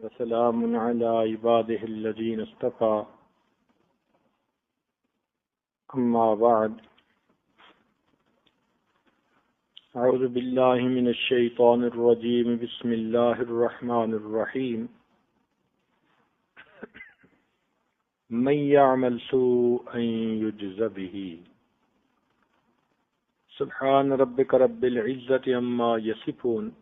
وسلام على عباده الذين اصطفى أما بعد أعوذ بالله من الشيطان الرجيم بسم الله الرحمن الرحيم من يعمل سوءا يجز به سبحان ربك رب العزة عما يصفون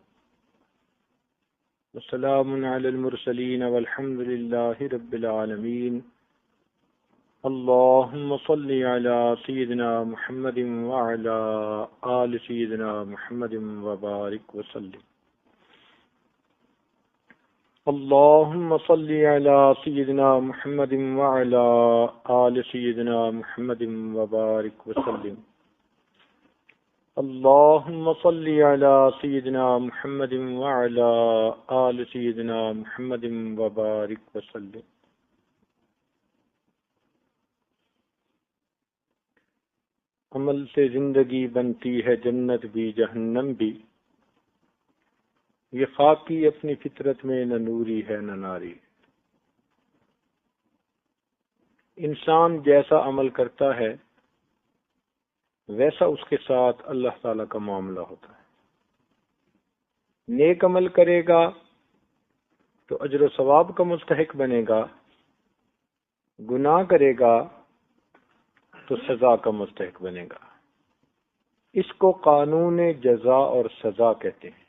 وسلام على المرسلين والحمد لله رب العالمين اللهم صل على سيدنا محمد وعلى آل سيدنا محمد وبارك وسلم اللهم صل على سيدنا محمد وعلى آل سيدنا محمد وبارك وسلم اللهم صل على سيدنا محمد وعلى آل سيدنا محمد وبارك وسلم عمل سے زندگی بنتی ہے جنت بھی جہنم بھی، یہ خاکی اپنی فطرت میں نہ نوری ہے نہ ناری۔ انسان جیسا عمل کرتا ہے ویسا اس کے ساتھ اللہ تعالیٰ کا معاملہ ہوتا ہے۔ نیک عمل کرے گا تو اجر و ثواب کا مستحق بنے گا، گناہ کرے گا تو سزا کا مستحق بنے گا۔ اس کو قانون جزا اور سزا کہتے ہیں،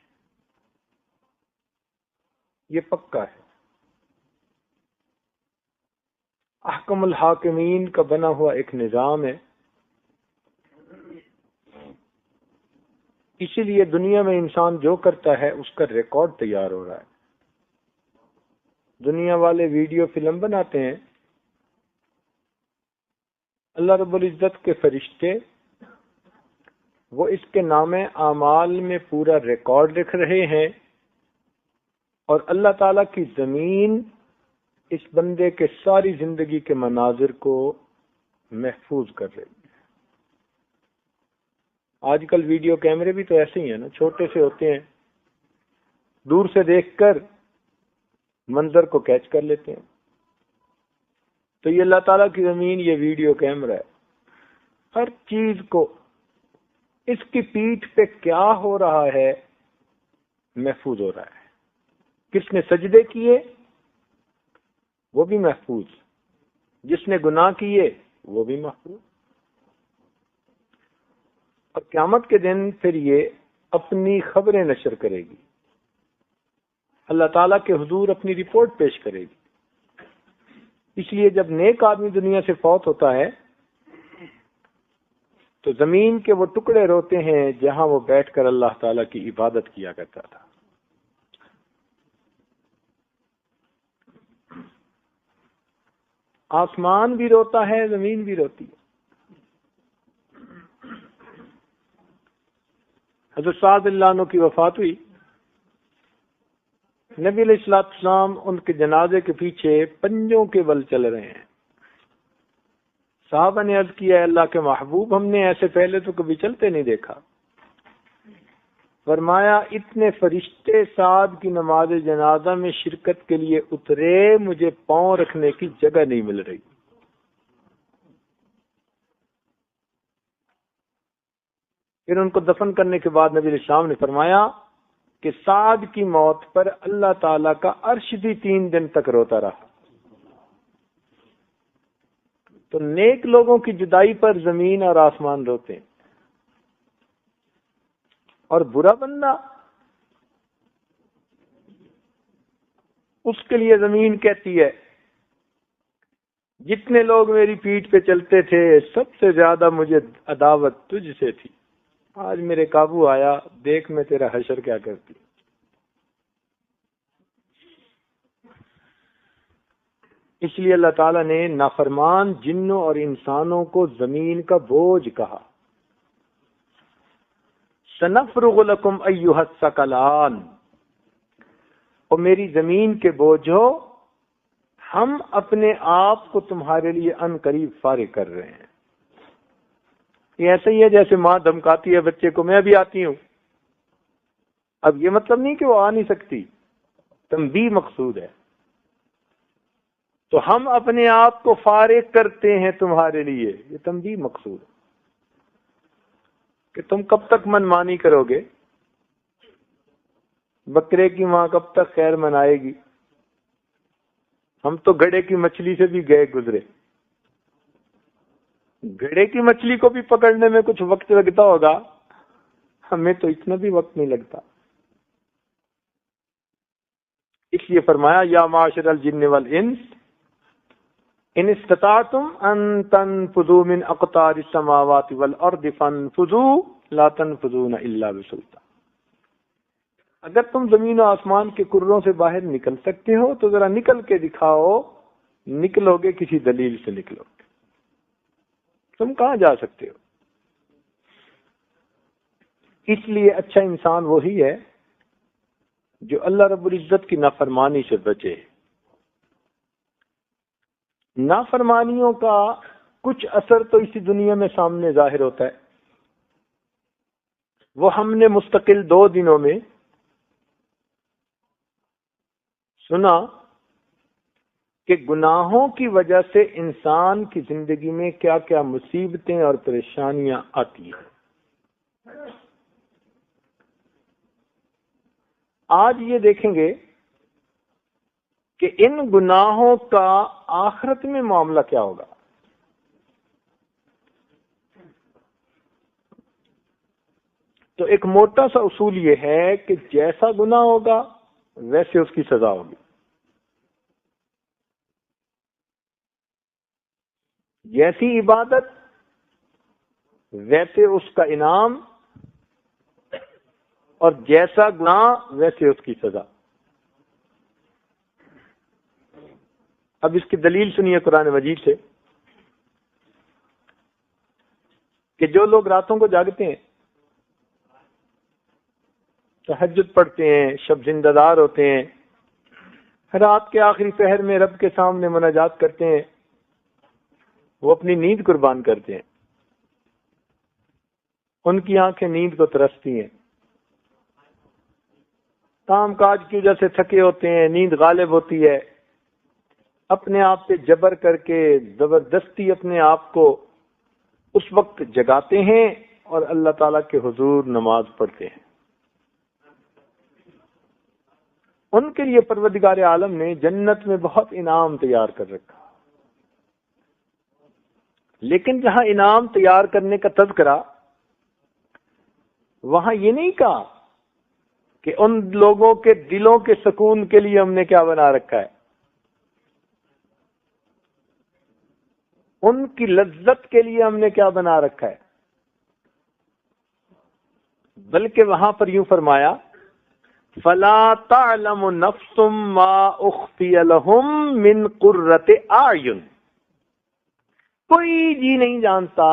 یہ پکا ہے۔ احکم الحاکمین کا بنا ہوا ایک نظام ہے، اسی لیے دنیا میں انسان جو کرتا ہے اس کا ریکارڈ تیار ہو رہا ہے۔ دنیا والے ویڈیو فلم بناتے ہیں، اللہ رب العزت کے فرشتے وہ اس کے نام اعمال میں پورا ریکارڈ لکھ رہے ہیں، اور اللہ تعالیٰ کی زمین اس بندے کے ساری زندگی کے مناظر کو محفوظ کر رہی ہے۔ آج کل ویڈیو کیمرے بھی تو ایسے ہی ہیں نا، چھوٹے سے ہوتے ہیں، دور سے دیکھ کر منظر کو کیچ کر لیتے ہیں۔ تو یہ اللہ تعالیٰ کی زمین یہ ویڈیو کیمرہ ہے، ہر چیز کو اس کی پیٹھ پہ کیا ہو رہا ہے محفوظ ہو رہا ہے۔ کس نے سجدے کیے وہ بھی محفوظ، جس نے گناہ کیے وہ بھی محفوظ۔ اور قیامت کے دن پھر یہ اپنی خبریں نشر کرے گی، اللہ تعالیٰ کے حضور اپنی رپورٹ پیش کرے گی۔ اس لیے جب نیک آدمی دنیا سے فوت ہوتا ہے تو زمین کے وہ ٹکڑے روتے ہیں جہاں وہ بیٹھ کر اللہ تعالیٰ کی عبادت کیا کرتا تھا۔ آسمان بھی روتا ہے، زمین بھی روتی ہے۔ حضرت سعد اللہ عنہ کی وفات ہوئی، نبی علیہ السلام ان کے جنازے کے پیچھے پنجوں کے بل چل رہے ہیں۔ صحابہ نے عرض کیا، اللہ کے محبوب ہم نے ایسے پہلے تو کبھی چلتے نہیں دیکھا۔ فرمایا، اتنے فرشتے سعد کی نماز جنازہ میں شرکت کے لیے اترے، مجھے پاؤں رکھنے کی جگہ نہیں مل رہی۔ پھر ان کو دفن کرنے کے بعد نبی علیہ السلام نے فرمایا کہ سعد کی موت پر اللہ تعالیٰ کا عرش بھی 3 دن تک روتا رہا۔ تو نیک لوگوں کی جدائی پر زمین اور آسمان روتے ہیں، اور برا بندہ اس کے لیے زمین کہتی ہے، جتنے لوگ میری پیٹھ پہ چلتے تھے سب سے زیادہ مجھے عداوت تجھ سے تھی، آج میرے قابو آیا، دیکھ میں تیرا حشر کیا کرتی۔ اس لیے اللہ تعالیٰ نے نافرمان جنوں اور انسانوں کو زمین کا بوجھ کہا۔ سنفرغ لکم ایھا الثقلان، اور میری زمین کے بوجھو، ہم اپنے آپ کو تمہارے لیے ان قریب فارغ کر رہے ہیں۔ یہ ایسا ہی ہے جیسے ماں دھمکاتی ہے بچے کو، میں ابھی آتی ہوں۔ اب یہ مطلب نہیں کہ وہ آ نہیں سکتی، تنبیہ مقصود ہے تو ہم اپنے آپ کو فارغ کرتے ہیں تمہارے لیے. یہ تنبیہ مقصود ہے کہ تم کب تک منمانی کرو گے؟ بکرے کی ماں کب تک خیر منائے گی؟ ہم تو گھڑے کی مچھلی سے بھی گئے گزرے. گھڑے کی مچھلی کو بھی پکڑنے میں کچھ وقت لگتا ہوگا، ہمیں تو اتنا بھی وقت نہیں لگتا. اس لیے فرمایا یا معاشر الجن والانس ان استطعتم ان تنفذوا من اقطار السماوات والارض فانفذوا لا تنفذون الا بسلطان. اگر تم زمین و آسمان کے کروں سے باہر نکل سکتے ہو تو ذرا نکل کے دکھاؤ. نکلو گے کسی دلیل سے نکلو گے، تم کہاں جا سکتے ہو؟ اس لیے اچھا انسان وہی ہے جو اللہ رب العزت کی نافرمانی سے بچے. نافرمانیوں کا کچھ اثر تو اسی دنیا میں سامنے ظاہر ہوتا ہے. وہ ہم نے مستقل 2 دنوں میں سنا کہ گناہوں کی وجہ سے انسان کی زندگی میں کیا کیا مصیبتیں اور پریشانیاں آتی ہیں. آج یہ دیکھیں گے کہ ان گناہوں کا آخرت میں معاملہ کیا ہوگا. تو ایک موٹا سا اصول یہ ہے کہ جیسا گناہ ہوگا ویسے اس کی سزا ہوگی. جیسی عبادت ویسے اس کا انعام، اور جیسا گناہ ویسے اس کی سزا. اب اس کی دلیل سنیے قرآن مجید سے کہ جو لوگ راتوں کو جاگتے ہیں، تہجد پڑھتے ہیں، شب زندہ دار ہوتے ہیں، رات کے آخری پہر میں رب کے سامنے مناجات کرتے ہیں، وہ اپنی نیند قربان کرتے ہیں. ان کی آنکھیں نیند کو ترستی ہیں، کام کاج کی وجہ سے تھکے ہوتے ہیں، نیند غالب ہوتی ہے، اپنے آپ پہ جبر کر کے زبردستی اپنے آپ کو اس وقت جگاتے ہیں اور اللہ تعالیٰ کے حضور نماز پڑھتے ہیں. ان کے لیے پروردگار عالم نے جنت میں بہت انعام تیار کر رکھا. لیکن جہاں انعام تیار کرنے کا تذکرہ، وہاں یہ نہیں کہا کہ ان لوگوں کے دلوں کے سکون کے لیے ہم نے کیا بنا رکھا ہے، ان کی لذت کے لیے ہم نے کیا بنا رکھا ہے. بلکہ وہاں پر یوں فرمایا فَلَا تَعْلَمُ نَفْسٌ مَا أُخْفِيَ لَهُم مِّن قُرَّةِ أَعْيُنٍ. کوئی جی نہیں جانتا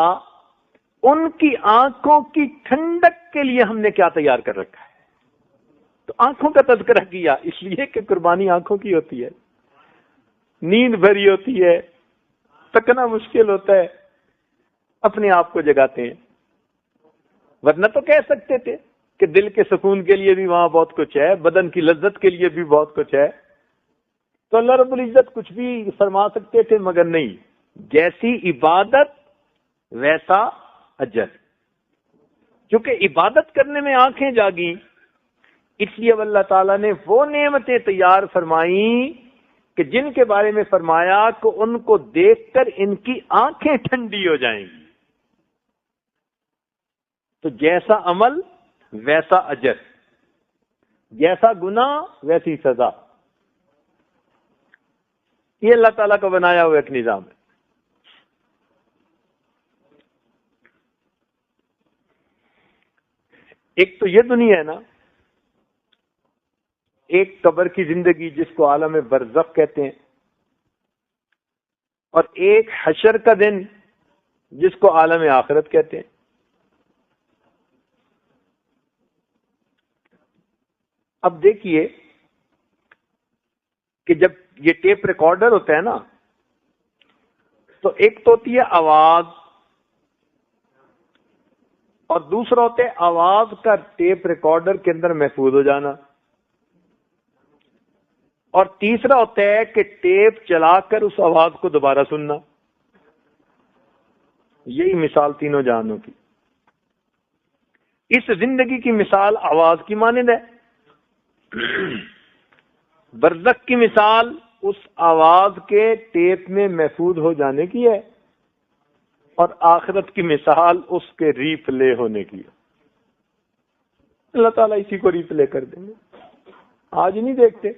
ان کی آنکھوں کی ٹھنڈک کے لیے ہم نے کیا تیار کر رکھا ہے. تو آنکھوں کا تذکرہ کیا اس لیے کہ قربانی آنکھوں کی ہوتی ہے، نیند بھری ہوتی ہے، تکنا مشکل ہوتا ہے، اپنے آپ کو جگاتے ہیں. ورنہ تو کہہ سکتے تھے کہ دل کے سکون کے لیے بھی وہاں بہت کچھ ہے، بدن کی لذت کے لیے بھی بہت کچھ ہے. تو اللہ رب العزت کچھ بھی فرما سکتے تھے، مگر نہیں. جیسی عبادت ویسا اجر. کیونکہ عبادت کرنے میں آنکھیں جاگیں، اس لیے اللہ تعالیٰ نے وہ نعمتیں تیار فرمائیں کہ جن کے بارے میں فرمایا کہ ان کو دیکھ کر ان کی آنکھیں ٹھنڈی ہو جائیں گی. تو جیسا عمل ویسا اجر، جیسا گناہ ویسی سزا. یہ اللہ تعالیٰ کا بنایا ہوا ایک نظام ہے. ایک تو یہ دنیا ہے نا، ایک قبر کی زندگی جس کو عالم برزخ کہتے ہیں، اور ایک حشر کا دن جس کو عالم آخرت کہتے ہیں. اب دیکھیے کہ جب یہ ٹیپ ریکارڈر ہوتا ہے نا، تو ایک تو ہوتی ہے آواز اور دوسرا ہوتا ہے آواز کا ٹیپ ریکارڈر کے اندر محفوظ ہو جانا. اور تیسرا ہوتا ہے کہ ٹیپ چلا کر اس آواز کو دوبارہ سننا. یہی مثال تینوں جہانوں کی. اس زندگی کی مثال آواز کی مانند ہے، برزخ کی مثال اس آواز کے ٹیپ میں محفوظ ہو جانے کی ہے، اور آخرت کی مثال اس کے ری پلے ہونے کی ہے. اللہ تعالیٰ اسی کو ری پلے کر دیں گے. آج نہیں دیکھتے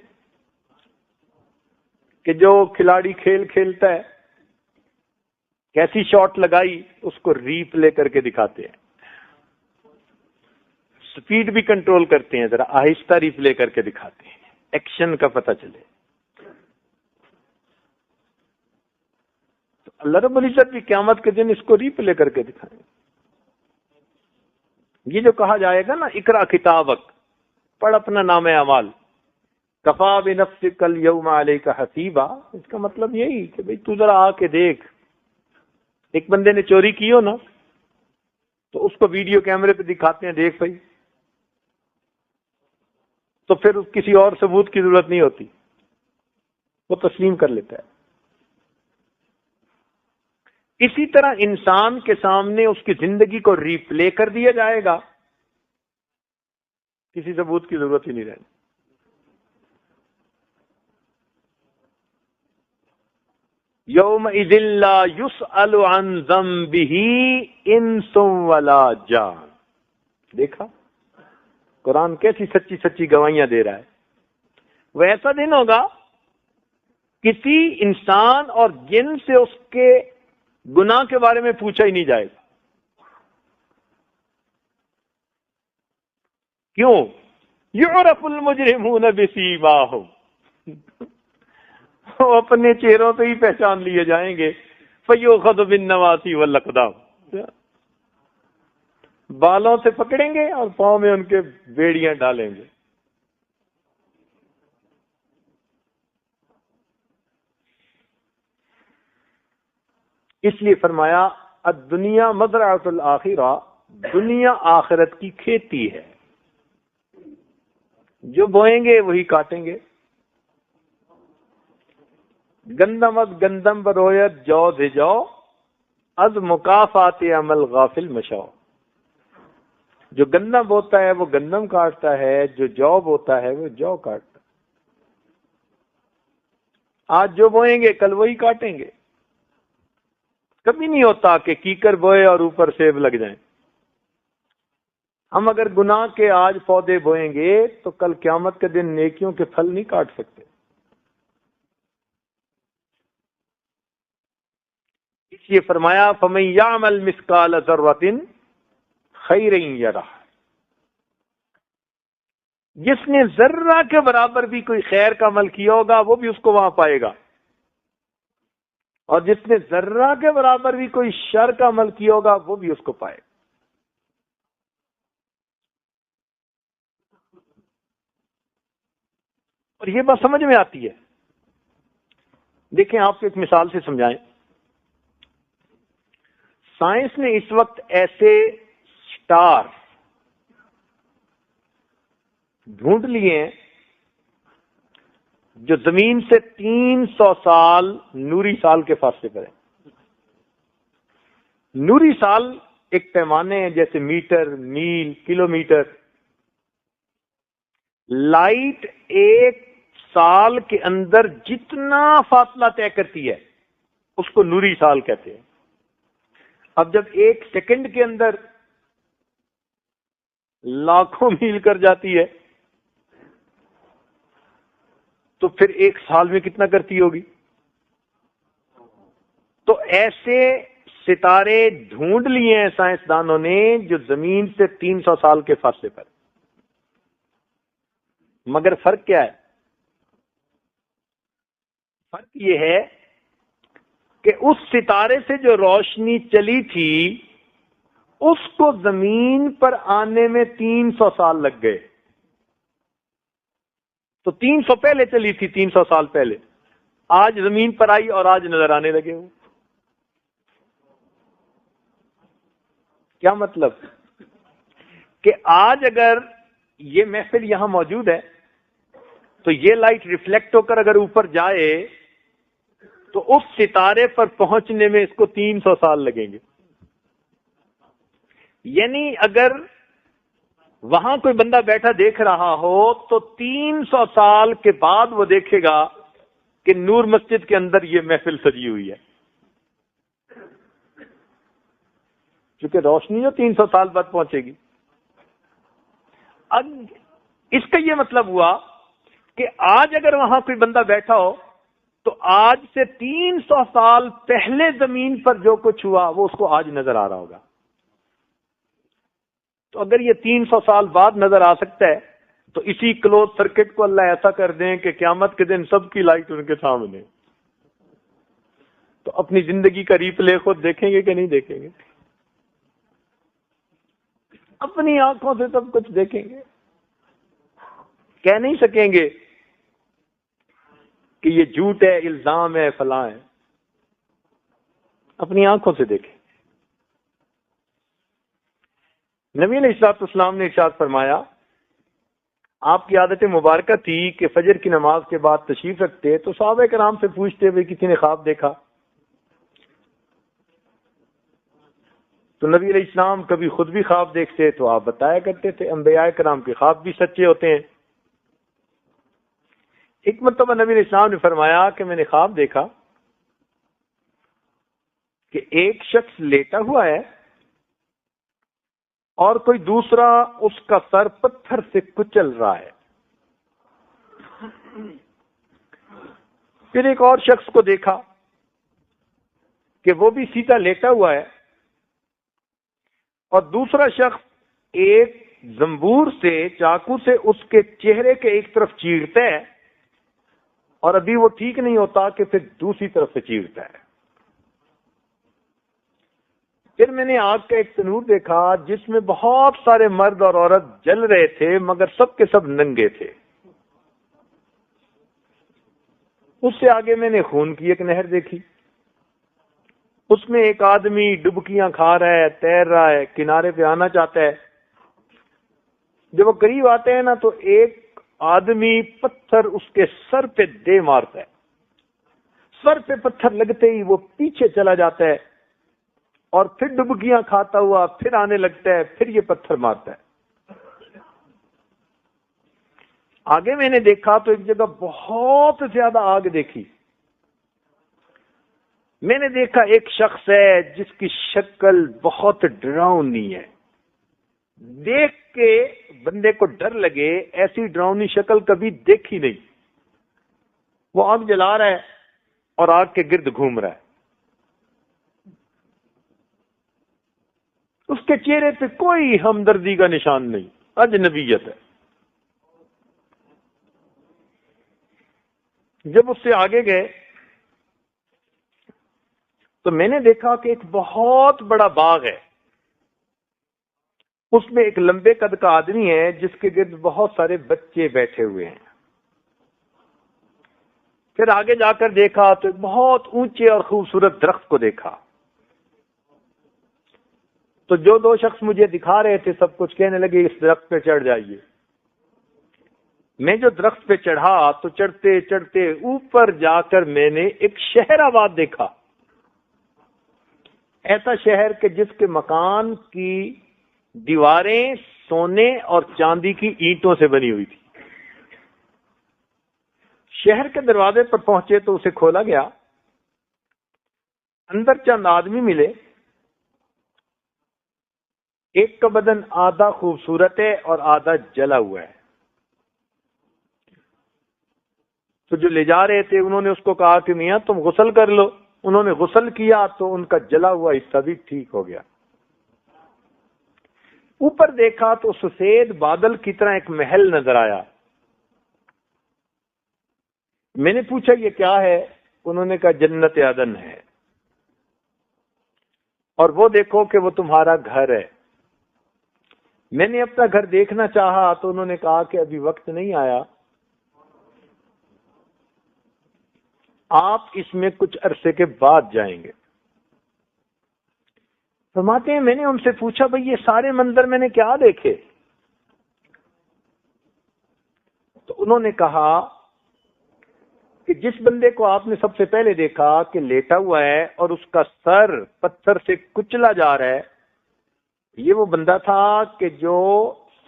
کہ جو کھلاڑی کھیل کھیلتا ہے کیسی شاٹ لگائی اس کو ری پلے کر کے دکھاتے ہیں. سپیڈ بھی کنٹرول کرتے ہیں، ذرا آہستہ ری پلے کر کے دکھاتے ہیں، ایکشن کا پتہ چلے. تو اللہ رب العزت بھی قیامت کے دن اس کو ری پلے کر کے دکھائیں. یہ جو کہا جائے گا نا اقرا کتابک، پڑھ اپنا نام اعمال، کفا بنفسک الیوم علیک حسیبا، اس کا مطلب یہی کہ بھئی تو ذرا آ کے دیکھ. ایک بندے نے چوری کی ہو نا تو اس کو ویڈیو کیمرے پہ دکھاتے ہیں، دیکھ بھائی، تو پھر کسی اور ثبوت کی ضرورت نہیں ہوتی، وہ تسلیم کر لیتا ہے. اسی طرح انسان کے سامنے اس کی زندگی کو ری پلے کر دیا جائے گا، کسی ثبوت کی ضرورت ہی نہیں رہے. یومئذ لا یسأل عن ذنبہ انس ولا جان. دیکھا قرآن کیسی سچی سچی گواہیاں دے رہا ہے. وہ ایسا دن ہوگا کسی انسان اور جن سے اس کے گناہ کے بارے میں پوچھا ہی نہیں جائے گا. کیوں؟ یعرف المجرمون بسیماہم، وہ اپنے چہروں سے ہی پہچان لیے جائیں گے. فیؤخذ بالنواصی والاقدام، بالوں سے پکڑیں گے اور پاؤں میں ان کے بیڑیاں ڈالیں گے. اس لیے فرمایا الدنیا مزرعۃ الآخرہ، دنیا آخرت کی کھیتی ہے، جو بوئیں گے وہی کاٹیں گے. گندم از گندم برویت جو دھجو، از مکافات عمل غافل مشو. جو گندم بوتا ہے وہ گندم کاٹتا ہے، جو جو بوتا ہے وہ جو کاٹتا ہے. آج جو بوئیں گے کل وہی کاٹیں گے. کبھی نہیں ہوتا کہ کیکر بوئے اور اوپر سیب لگ جائیں. ہم اگر گناہ کے آج پودے بوئیں گے تو کل قیامت کے دن نیکیوں کے پھل نہیں کاٹ سکتے. اس لیے فرمایا فَمَن يَعْمَلْ مِثْقَالَ ذَرَّةٍ خَيْرًا يَرَهُ، جس نے ذرہ کے برابر بھی کوئی خیر کا عمل کیا ہوگا وہ بھی اس کو وہاں پائے گا، اور جس نے ذرہ کے برابر بھی کوئی شر کا عمل کیا ہوگا وہ بھی اس کو پائے گا. اور یہ بات سمجھ میں آتی ہے. دیکھیں آپ کو ایک مثال سے سمجھائیں. سائنس نے اس وقت ایسے سٹار ڈھونڈ لیے ہیں جو زمین سے 300 سال نوری سال کے فاصلے پر ہیں. نوری سال ایک پیمانے ہیں جیسے میٹر، میل، کلومیٹر. لائٹ ایک سال کے اندر جتنا فاصلہ طے کرتی ہے اس کو نوری سال کہتے ہیں. اب جب ایک سیکنڈ کے اندر لاکھوں میل کر جاتی ہے تو پھر ایک سال میں کتنا کرتی ہوگی؟ تو ایسے ستارے ڈھونڈ لیے ہیں سائنسدانوں نے جو زمین سے 300 سال کے فاصلے پر. مگر فرق کیا ہے؟ فرق یہ ہے کہ اس ستارے سے جو روشنی چلی تھی اس کو زمین پر آنے میں 300 سال لگ گئے. تو 300 پہلے چلی تھی، 300 سال پہلے، آج زمین پر آئی اور آج نظر آنے لگے ہو. کیا مطلب؟ کہ آج اگر یہ محفل یہاں موجود ہے تو یہ لائٹ ریفلیکٹ ہو کر اگر اوپر جائے تو اس ستارے پر پہنچنے میں اس کو 300 سال لگیں گے. یعنی اگر وہاں کوئی بندہ بیٹھا دیکھ رہا ہو تو 300 سال کے بعد وہ دیکھے گا کہ نور مسجد کے اندر یہ محفل سجی ہوئی ہے. کیونکہ روشنی جو 300 سال بعد پہنچے گی. اب اس کا یہ مطلب ہوا کہ آج اگر وہاں کوئی بندہ بیٹھا ہو تو آج سے 300 سال پہلے زمین پر جو کچھ ہوا وہ اس کو آج نظر آ رہا ہوگا. تو اگر یہ 300 سال بعد نظر آ سکتا ہے تو اسی کلوز سرکٹ کو اللہ ایسا کر دیں کہ قیامت کے دن سب کی لائٹ ان کے سامنے. تو اپنی زندگی کا ریپلے خود دیکھیں گے کہ نہیں دیکھیں گے؟ اپنی آنکھوں سے سب کچھ دیکھیں گے. کہہ نہیں سکیں گے کہ یہ جھوٹ ہے، الزام ہے، فلاں ہے. اپنی آنکھوں سے دیکھیں. نبی علیہ الصلوۃ والسلام نے ارشاد فرمایا، آپ کی عادت مبارکہ تھی کہ فجر کی نماز کے بعد تشریف رکھتے تو صحابہ کرام سے پوچھتے ہوئے کسی نے خواب دیکھا؟ تو نبی علیہ السلام کبھی خود بھی خواب دیکھتے تو آپ بتایا کرتے تھے. انبیاء کرام کے خواب بھی سچے ہوتے ہیں. ایک مرتبہ نبی علیہ السلام نے فرمایا کہ میں نے خواب دیکھا کہ ایک شخص لیٹا ہوا ہے اور کوئی دوسرا اس کا سر پتھر سے کچل رہا ہے. پھر ایک اور شخص کو دیکھا کہ وہ بھی سیدھا لیٹا ہوا ہے اور دوسرا شخص ایک زنبور سے، چاقو سے اس کے چہرے کے ایک طرف چیرتا ہے اور ابھی وہ ٹھیک نہیں ہوتا کہ پھر دوسری طرف سے چیرتا ہے. پھر میں نے آگ کا ایک تنور دیکھا جس میں بہت سارے مرد اور عورت جل رہے تھے مگر سب کے سب ننگے تھے. اس سے آگے میں نے خون کی ایک نہر دیکھی. اس میں ایک آدمی ڈبکیاں کھا رہا ہے، تیر رہا ہے، کنارے پہ آنا چاہتا ہے. جب وہ قریب آتے ہیں نا تو ایک آدمی پتھر اس کے سر پہ دے مارتا ہے. سر پہ پتھر لگتے ہی وہ پیچھے چلا جاتا ہے اور پھر ڈبکیاں کھاتا ہوا پھر آنے لگتا ہے، پھر یہ پتھر مارتا ہے. آگے میں نے دیکھا تو ایک جگہ بہت زیادہ آگ دیکھی. میں نے دیکھا ایک شخص ہے جس کی شکل بہت ڈراؤنی ہے. دیکھ کے بندے کو ڈر لگے، ایسی ڈراؤنی شکل کبھی دیکھی نہیں. وہ آگ جلا رہا ہے اور آگ کے گرد گھوم رہا ہے. اس کے چہرے پہ کوئی ہمدردی کا نشان نہیں، اجنبیت ہے. جب اس سے آگے گئے تو میں نے دیکھا کہ ایک بہت بڑا باغ ہے. اس میں ایک لمبے قد کا آدمی ہے جس کے گرد بہت سارے بچے بیٹھے ہوئے ہیں. پھر آگے جا کر دیکھا تو ایک بہت اونچے اور خوبصورت درخت کو دیکھا. تو جو دو شخص مجھے دکھا رہے تھے سب کچھ کہنے لگے اس درخت پہ چڑھ جائیے. میں جو درخت پہ چڑھا تو چڑھتے چڑھتے اوپر جا کر میں نے ایک شہر آباد دیکھا. ایسا شہر کہ جس کے مکان کی دیواریں سونے اور چاندی کی اینٹوں سے بنی ہوئی تھی. شہر کے دروازے پر پہنچے تو اسے کھولا گیا. اندر چند آدمی ملے. ایک کا بدن آدھا خوبصورت ہے اور آدھا جلا ہوا ہے. تو جو لے جا رہے تھے انہوں نے اس کو کہا کہ میاں تم غسل کر لو. انہوں نے غسل کیا تو ان کا جلا ہوا حصہ بھی ٹھیک ہو گیا. اوپر دیکھا تو سفید بادل کی طرح ایک محل نظر آیا. میں نے پوچھا یہ کیا ہے؟ انہوں نے کہا جنت عدن ہے اور وہ دیکھو کہ وہ تمہارا گھر ہے. میں نے اپنا گھر دیکھنا چاہا تو انہوں نے کہا کہ ابھی وقت نہیں آیا، آپ اس میں کچھ عرصے کے بعد جائیں گے. فرماتے ہیں میں نے ان سے پوچھا بھئی یہ سارے منظر میں نے کیا دیکھے؟ تو انہوں نے کہا کہ جس بندے کو آپ نے سب سے پہلے دیکھا کہ لیٹا ہوا ہے اور اس کا سر پتھر سے کچلا جا رہا ہے، یہ وہ بندہ تھا کہ جو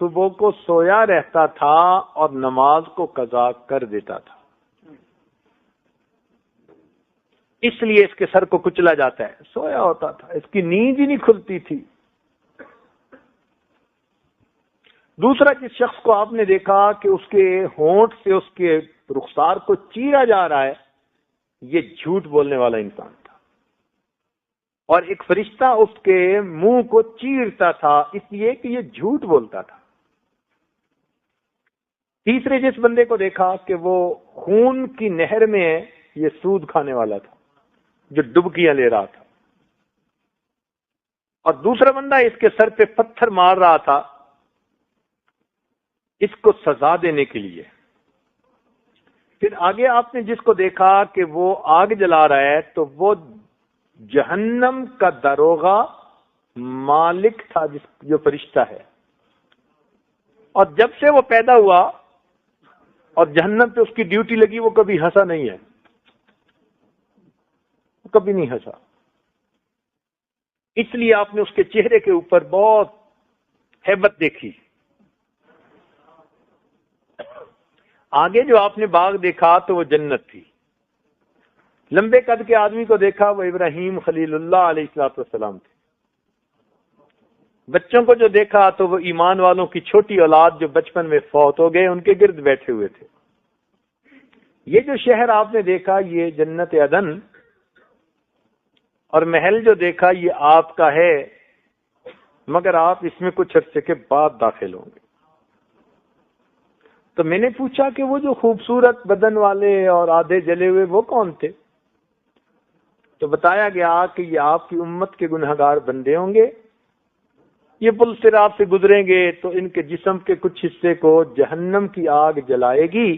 صبح کو سویا رہتا تھا اور نماز کو قضا کر دیتا تھا، اس لیے اس کے سر کو کچلا جاتا ہے، سویا ہوتا تھا، اس کی نیند ہی نہیں کھلتی تھی۔ دوسرا جس شخص کو آپ نے دیکھا کہ اس کے ہونٹ سے اس کے رخسار کو چیرا جا رہا ہے، یہ جھوٹ بولنے والا انسان تھا، اور ایک فرشتہ اس کے منہ کو چیرتا تھا اس لیے کہ یہ جھوٹ بولتا تھا۔ تیسرے جس بندے کو دیکھا کہ وہ خون کی نہر میں ہے، یہ سود کھانے والا تھا جو ڈبکیاں لے رہا تھا، اور دوسرا بندہ اس کے سر پہ پتھر مار رہا تھا اس کو سزا دینے کے لیے۔ پھر آگے آپ نے جس کو دیکھا کہ وہ آگ جلا رہا ہے تو وہ جہنم کا داروغہ مالک تھا، جو فرشتہ ہے، اور جب سے وہ پیدا ہوا اور جہنم پہ اس کی ڈیوٹی لگی وہ کبھی ہنسا نہیں ہے، کبھی نہیں ہنسا، اس لیے آپ نے اس کے چہرے کے اوپر بہت ہیبت دیکھی۔ آگے جو آپ نے باغ دیکھا تو وہ جنت تھی۔ لمبے قد کے آدمی کو دیکھا، وہ ابراہیم خلیل اللہ علیہ السلام تھے۔ بچوں کو جو دیکھا تو وہ ایمان والوں کی چھوٹی اولاد جو بچپن میں فوت ہو گئے ان کے گرد بیٹھے ہوئے تھے۔ یہ جو شہر آپ نے دیکھا یہ جنت عدن، اور محل جو دیکھا یہ آپ کا ہے، مگر آپ اس میں کچھ عرصے کے بعد داخل ہوں گے۔ تو میں نے پوچھا کہ وہ جو خوبصورت بدن والے اور آدھے جلے ہوئے وہ کون تھے؟ تو بتایا گیا کہ یہ آپ کی امت کے گنہگار بندے ہوں گے، یہ پل صراط سے گزریں گے تو ان کے جسم کے کچھ حصے کو جہنم کی آگ جلائے گی،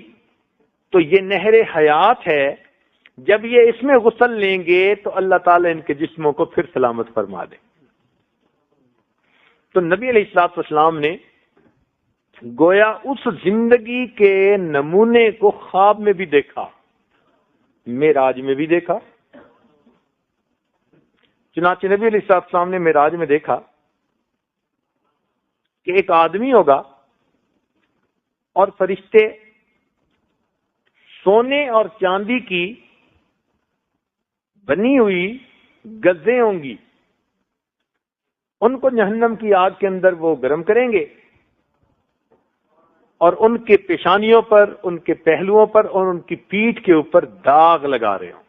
تو یہ نہر حیات ہے، جب یہ اس میں غسل لیں گے تو اللہ تعالیٰ ان کے جسموں کو پھر سلامت فرما دے۔ تو نبی علیہ الصلوۃ والسلام نے گویا اس زندگی کے نمونے کو خواب میں بھی دیکھا، معراج میں بھی دیکھا۔ چنانچہ نبی علیہ الصلوۃ والسلام نے معراج میں دیکھا کہ ایک آدمی ہوگا اور فرشتے سونے اور چاندی کی بنی ہوئی گدیں ہوں گی، ان کو جہنم کی آگ کے اندر وہ گرم کریں گے، اور ان کے پیشانیوں پر، ان کے پہلوؤں پر اور ان کی پیٹھ کے اوپر داغ لگا رہے ہوں۔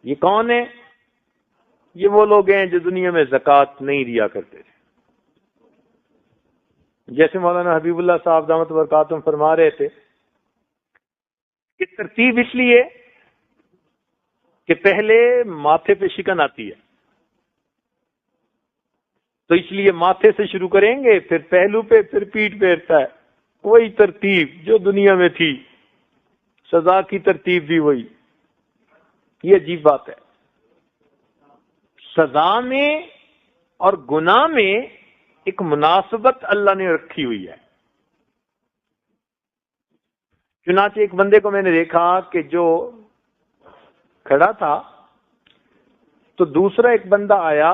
یہ کون ہے؟ یہ وہ لوگ ہیں جو دنیا میں زکوٰۃ نہیں دیا کرتے تھے۔ جیسے مولانا حبیب اللہ صاحب دامت برکاتہم فرما رہے تھے کہ ترتیب اس لیے کہ پہلے ماتھے پہ شکن آتی ہے، تو اس لیے ماتھے سے شروع کریں گے، پھر پہلو پہ، پھر پیٹھ پہ ہوتا ہے، وہی ترتیب جو دنیا میں تھی، سزا کی ترتیب بھی وہی۔ یہ عجیب بات ہے، سزا میں اور گناہ میں ایک مناسبت اللہ نے رکھی ہوئی ہے۔ چنانچہ ایک بندے کو میں نے دیکھا کہ جو کھڑا تھا تو دوسرا ایک بندہ آیا،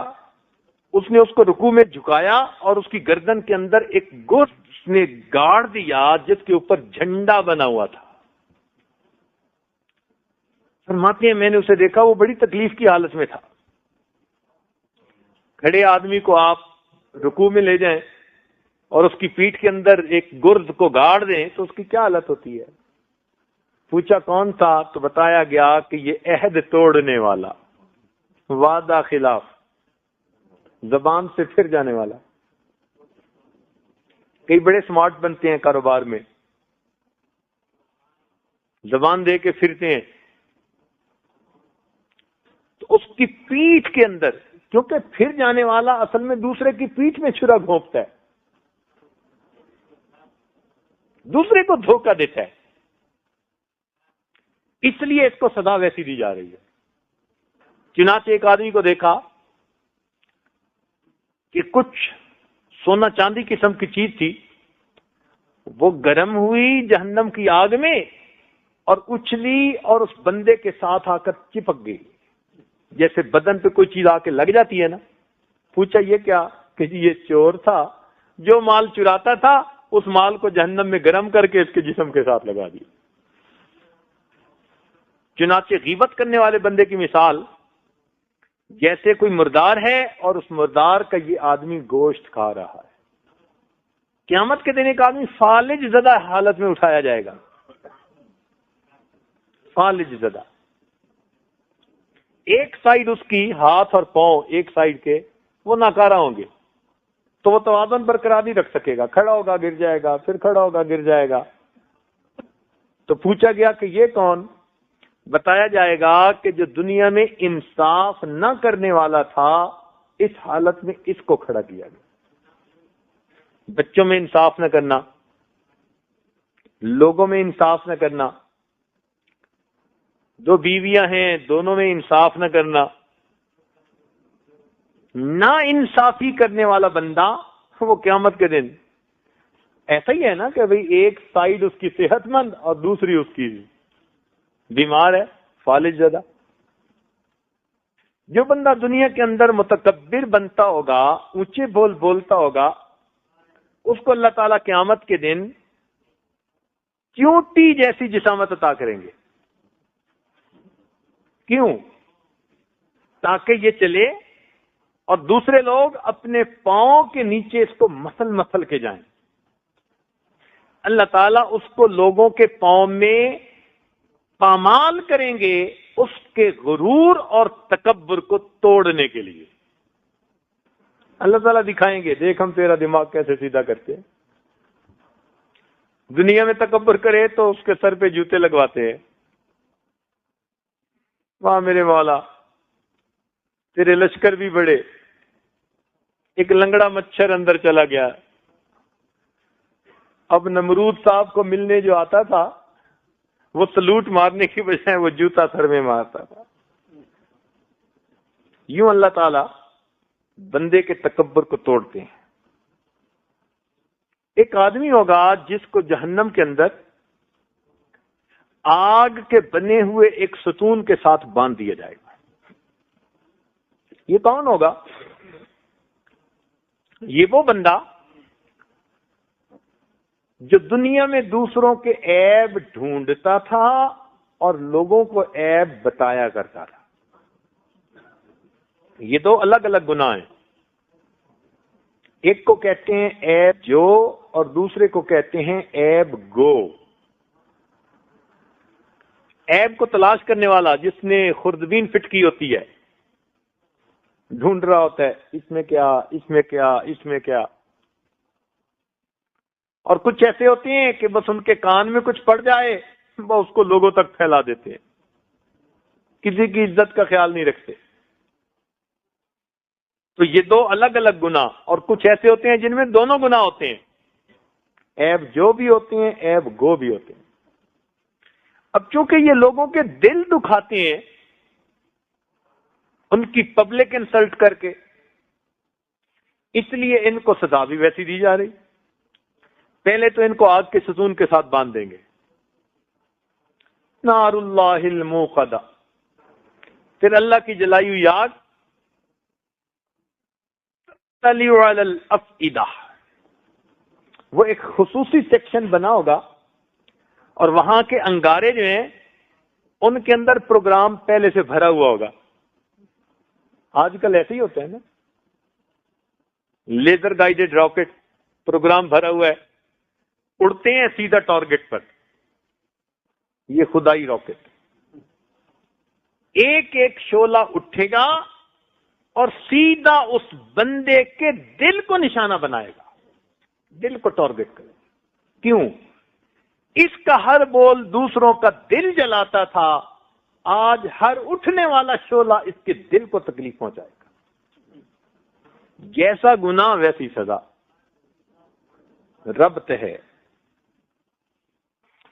اس نے اس کو رکوع میں جھکایا اور اس کی گردن کے اندر ایک گوشت نے گاڑ دیا جس کے اوپر جھنڈا بنا ہوا تھا۔ فرماتے ہیں میں نے اسے دیکھا، وہ بڑی تکلیف کی حالت میں تھا۔ کھڑے آدمی کو آپ رکوع میں لے جائیں اور اس کی پیٹھ کے اندر ایک گرد کو گاڑ دیں تو اس کی کیا حالت ہوتی ہے؟ پوچھا کون تھا تو بتایا گیا کہ یہ عہد توڑنے والا، وعدہ خلاف، زبان سے پھر جانے والا۔ کئی بڑے سمارٹ بنتے ہیں کاروبار میں، زبان دے کے پھرتے ہیں، تو اس کی پیٹھ کے اندر، کیونکہ پھر جانے والا اصل میں دوسرے کی پیٹھ میں چھرا گھونپتا ہے، دوسرے کو دھوکہ دیتا ہے، اس لیے اس کو سزا ویسی دی جا رہی ہے۔ چنانچہ ایک آدمی کو دیکھا کہ کچھ سونا چاندی قسم کی چیز تھی، وہ گرم ہوئی جہنم کی آگ میں اور اچھلی اور اس بندے کے ساتھ آ کر چپک گئی، جیسے بدن پہ کوئی چیز آ کے لگ جاتی ہے نا۔ پوچھا یہ کیا؟ کہ یہ چور تھا، جو مال چراتا تھا اس مال کو جہنم میں گرم کر کے اس کے جسم کے ساتھ لگا دیا۔ چنانچہ غیبت کرنے والے بندے کی مثال جیسے کوئی مردار ہے اور اس مردار کا یہ آدمی گوشت کھا رہا ہے۔ قیامت کے دن ایک آدمی فالج زدہ حالت میں اٹھایا جائے گا، فالج زدہ، ایک سائیڈ اس کی ہاتھ اور پاؤں ایک سائیڈ کے وہ ناکارہ ہوں گے، تو وہ توازن برقرار نہیں رکھ سکے گا، کھڑا ہوگا گر جائے گا، پھر کھڑا ہوگا گر جائے گا۔ تو پوچھا گیا کہ یہ کون؟ بتایا جائے گا کہ جو دنیا میں انصاف نہ کرنے والا تھا، اس حالت میں اس کو کھڑا کیا گیا۔ بچوں میں انصاف نہ کرنا، لوگوں میں انصاف نہ کرنا، دو بیویاں ہیں دونوں میں انصاف نہ کرنا، نا انصافی کرنے والا بندہ وہ قیامت کے دن ایسا ہی ہے نا کہ بھئی ایک سائیڈ اس کی صحت مند اور دوسری اس کی بیمار ہے، فالج زدہ۔ جو بندہ دنیا کے اندر متکبر بنتا ہوگا، اونچے بول بولتا ہوگا، اس کو اللہ تعالیٰ قیامت کے دن چیونٹی جیسی جسامت عطا کریں گے۔ کیوں؟ تاکہ یہ چلے اور دوسرے لوگ اپنے پاؤں کے نیچے اس کو مسل مسل کے جائیں۔ اللہ تعالیٰ اس کو لوگوں کے پاؤں میں پامال کریں گے اس کے غرور اور تکبر کو توڑنے کے لیے۔ اللہ تعالیٰ دکھائیں گے، دیکھ ہم تیرا دماغ کیسے سیدھا کرتے ہیں۔ دنیا میں تکبر کرے تو اس کے سر پہ جوتے لگواتے ہیں، واہ میرے مولا تیرے لشکر بھی بڑے۔ ایک لنگڑا مچھر اندر چلا گیا، اب نمرود صاحب کو ملنے جو آتا تھا وہ سلوٹ مارنے کی بجائے وہ جوتا سر میں مارتا تھا۔ یوں اللہ تعالی بندے کے تکبر کو توڑتے ہیں۔ ایک آدمی ہوگا جس کو جہنم کے اندر آگ کے بنے ہوئے ایک ستون کے ساتھ باندھ دیا جائے گا۔ یہ کون ہوگا؟ یہ وہ بندہ جو دنیا میں دوسروں کے عیب ڈھونڈتا تھا اور لوگوں کو عیب بتایا کرتا تھا۔ یہ دو الگ الگ گناہ ہیں، ایک کو کہتے ہیں عیب جو اور دوسرے کو کہتے ہیں عیب گو۔ عیب کو تلاش کرنے والا جس نے خوردبین فٹ کی ہوتی ہے، ڈھونڈ رہا ہوتا ہے اس میں کیا، اس میں کیا، اس میں کیا۔ اور کچھ ایسے ہوتے ہیں کہ بس ان کے کان میں کچھ پڑ جائے وہ اس کو لوگوں تک پھیلا دیتے ہیں، کسی کی عزت کا خیال نہیں رکھتے۔ تو یہ دو الگ الگ گناہ، اور کچھ ایسے ہوتے ہیں جن میں دونوں گناہ ہوتے ہیں، عیب جو بھی ہوتے ہیں، عیب گو بھی ہوتے ہیں۔ اب چونکہ یہ لوگوں کے دل دکھاتے ہیں ان کی پبلک انسلٹ کر کے، اس لیے ان کو سزا بھی ویسی دی جا رہی۔ پہلے تو ان کو آگ کے ستون کے ساتھ باندھ دیں گے، نار اللہ الموقدہ، پھر اللہ کی جلائی ہوئی آگ، تطلع علی الافئدہ، وہ ایک خصوصی سیکشن بنا ہوگا اور وہاں کے انگارے جو ہیں ان کے اندر پروگرام پہلے سے بھرا ہوا ہوگا۔ آج کل ایسے ہی ہوتا ہے نا، لیزر گائیڈڈ راکٹ پروگرام بھرا ہوا ہے، اڑتے ہیں سیدھا ٹارگٹ پر، یہ خدائی راکٹ، ایک ایک شعلہ اٹھے گا اور سیدھا اس بندے کے دل کو نشانہ بنائے گا، دل کو ٹارگٹ کرے۔ کیوں؟ اس کا ہر بول دوسروں کا دل جلاتا تھا، آج ہر اٹھنے والا شعلہ اس کے دل کو تکلیف پہنچائے گا۔ جیسا گناہ ویسی سزا، ربط ہے۔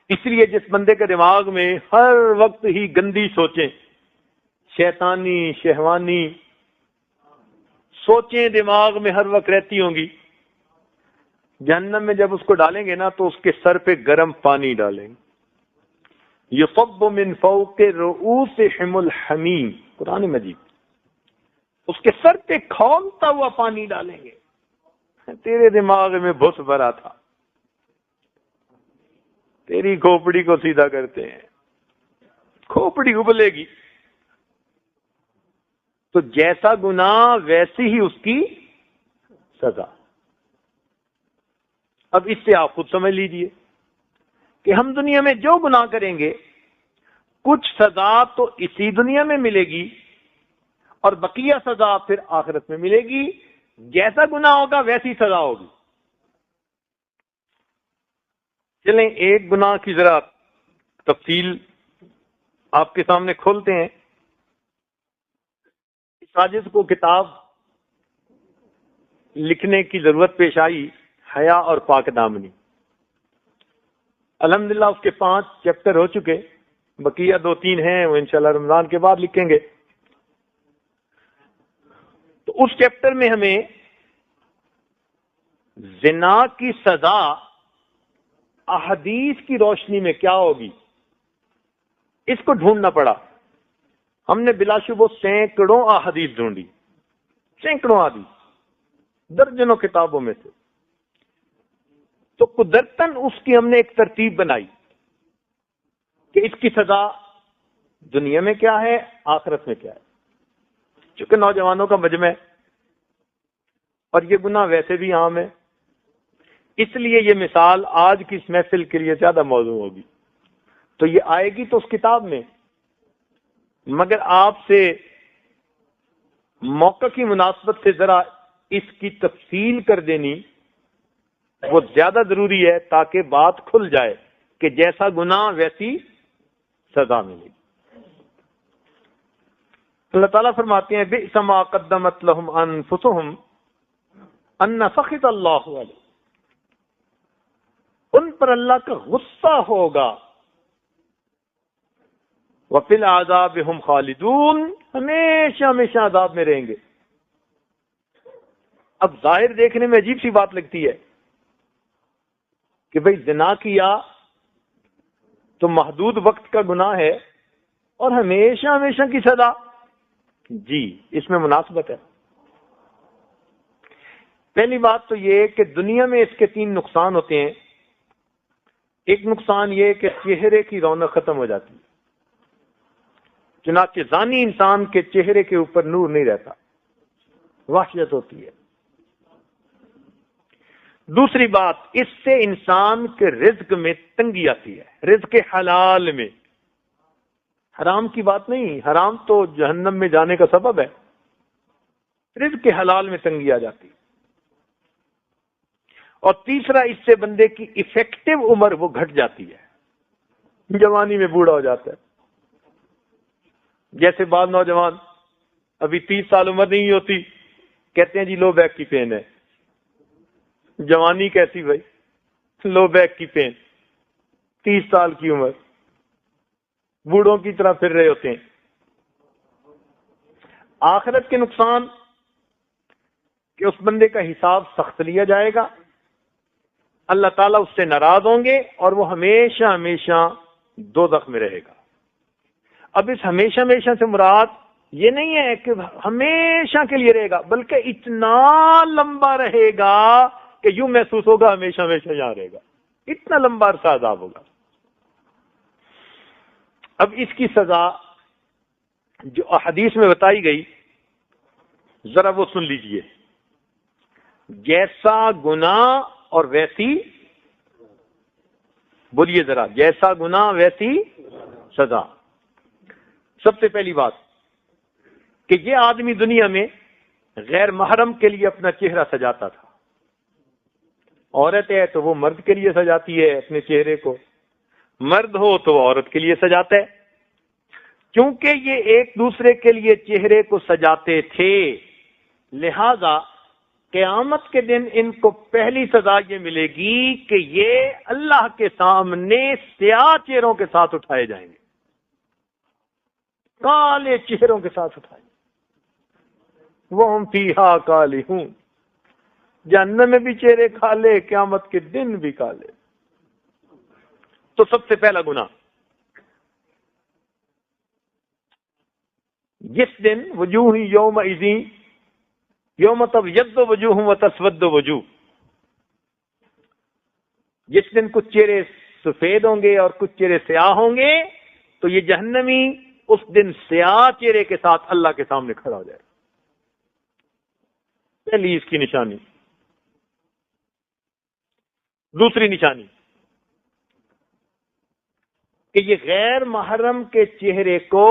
اس لیے جس بندے کے دماغ میں ہر وقت ہی گندی سوچیں، شیطانی شہوانی سوچیں دماغ میں ہر وقت رہتی ہوں گی، جہنم میں جب اس کو ڈالیں گے نا تو اس کے سر پہ گرم پانی ڈالیں گے. یصب من فوق رؤوسہم الحمیم، قرآن مجید. اس کے سر پہ کھولتا ہوا پانی ڈالیں گے. تیرے دماغ میں بھس بھرا تھا، تیری کھوپڑی کو سیدھا کرتے ہیں، کھوپڑی ابلے گی. تو جیسا گناہ ویسی ہی اس کی سزا. اب اس سے آپ خود سمجھ لیجئے کہ ہم دنیا میں جو گناہ کریں گے کچھ سزا تو اسی دنیا میں ملے گی اور بقیہ سزا پھر آخرت میں ملے گی. جیسا گناہ ہوگا ویسی سزا ہوگی. چلیں ایک گناہ کی ذرا تفصیل آپ کے سامنے کھولتے ہیں. ساجد کو کتاب لکھنے کی ضرورت پیش آئی، حیا اور پاک دامنی. الحمدللہ اس کے 5 چیپٹر ہو چکے، بقیہ 2-3 ہیں، وہ انشاءاللہ رمضان کے بعد لکھیں گے. تو اس چیپٹر میں ہمیں زنا کی سزا احادیث کی روشنی میں کیا ہوگی اس کو ڈھونڈنا پڑا. ہم نے بلا شبہ سینکڑوں احادیث ڈھونڈی، سینکڑوں احادیث، درجنوں کتابوں میں سے. تو قدرتاً اس کی ہم نے ایک ترتیب بنائی کہ اس کی سزا دنیا میں کیا ہے، آخرت میں کیا ہے. چونکہ نوجوانوں کا مجمع ہے اور یہ گناہ ویسے بھی عام ہے، اس لیے یہ مثال آج کی اس محفل کے لیے زیادہ موزوں ہوگی. تو یہ آئے گی تو اس کتاب میں، مگر آپ سے موقع کی مناسبت سے ذرا اس کی تفصیل کر دینی وہ زیادہ ضروری ہے تاکہ بات کھل جائے کہ جیسا گناہ ویسی سزا ملے گی. اللہ تعالیٰ فرماتے ہیں بئس ما قدمت لهم انفسهم ان سخط اللہ علیہ، ان پر اللہ کا غصہ ہوگا. وفی العذاب هم خالدون، ہمیشہ ہمیشہ عذاب میں رہیں گے. اب ظاہر دیکھنے میں عجیب سی بات لگتی ہے کہ بھئی زنا کیا تو محدود وقت کا گناہ ہے اور ہمیشہ ہمیشہ کی سزا. جی اس میں مناسبت ہے. پہلی بات تو یہ کہ دنیا میں اس کے 3 نقصان ہوتے ہیں. ایک نقصان یہ کہ چہرے کی رونق ختم ہو جاتی ہے، چنانچہ زانی انسان کے چہرے کے اوپر نور نہیں رہتا، وحشت ہوتی ہے. دوسری بات، اس سے انسان کے رزق میں تنگی آتی ہے، رزق حلال میں. حرام کی بات نہیں، حرام تو جہنم میں جانے کا سبب ہے. رزق حلال میں تنگی آ جاتی ہے. اور تیسرا، اس سے بندے کی ایفیکٹو عمر وہ گھٹ جاتی ہے، جوانی میں بوڑھا ہو جاتا ہے. جیسے بعض نوجوان ابھی 30 سال عمر نہیں ہوتی کہتے ہیں جی لو بیک کی پین ہے. جوانی کیسی بھائی، لو بیک کی پین، 30 سال کی عمر، بوڑھوں کی طرح پھر رہے ہوتے ہیں. آخرت کے نقصان کہ اس بندے کا حساب سخت لیا جائے گا، اللہ تعالیٰ اس سے ناراض ہوں گے اور وہ ہمیشہ ہمیشہ دوزخ میں رہے گا. اب اس ہمیشہ ہمیشہ سے مراد یہ نہیں ہے کہ ہمیشہ کے لیے رہے گا، بلکہ اتنا لمبا رہے گا کہ یوں محسوس ہوگا ہمیشہ ہمیشہ یہاں رہے گا. اتنا لمبا عرصہ عذاب ہوگا. اب اس کی سزا جو احادیث میں بتائی گئی ذرا وہ سن لیجئے. جیسا گناہ اور ویسی، بولیے ذرا، جیسا گناہ ویسی سزا. سب سے پہلی بات کہ یہ آدمی دنیا میں غیر محرم کے لیے اپنا چہرہ سجاتا تھا. عورت ہے تو وہ مرد کے لیے سجاتی ہے اپنے چہرے کو، مرد ہو تو وہ عورت کے لیے سجاتا ہے. کیونکہ یہ ایک دوسرے کے لیے چہرے کو سجاتے تھے، لہذا قیامت کے دن ان کو پہلی سزا یہ ملے گی کہ یہ اللہ کے سامنے سیاہ چہروں کے ساتھ اٹھائے جائیں گے، کالے چہروں کے ساتھ اٹھائے. وَهُمْ فِيهَا كَالِحُونَ، جہنم میں بھی چہرے کھا لے، قیامت کے دن بھی کھا لے۔ تو سب سے پہلا گناہ، جس دن وجوہ یومئذ یوم تبیض وجوہ وتسود وجوہ، جس دن کچھ چہرے سفید ہوں گے اور کچھ چہرے سیاہ ہوں گے، تو یہ جہنمی اس دن سیاہ چہرے کے ساتھ اللہ کے سامنے کھڑا ہو جائے۔ پہلی اس کی نشانی۔ دوسری نشانی کہ یہ غیر محرم کے چہرے کو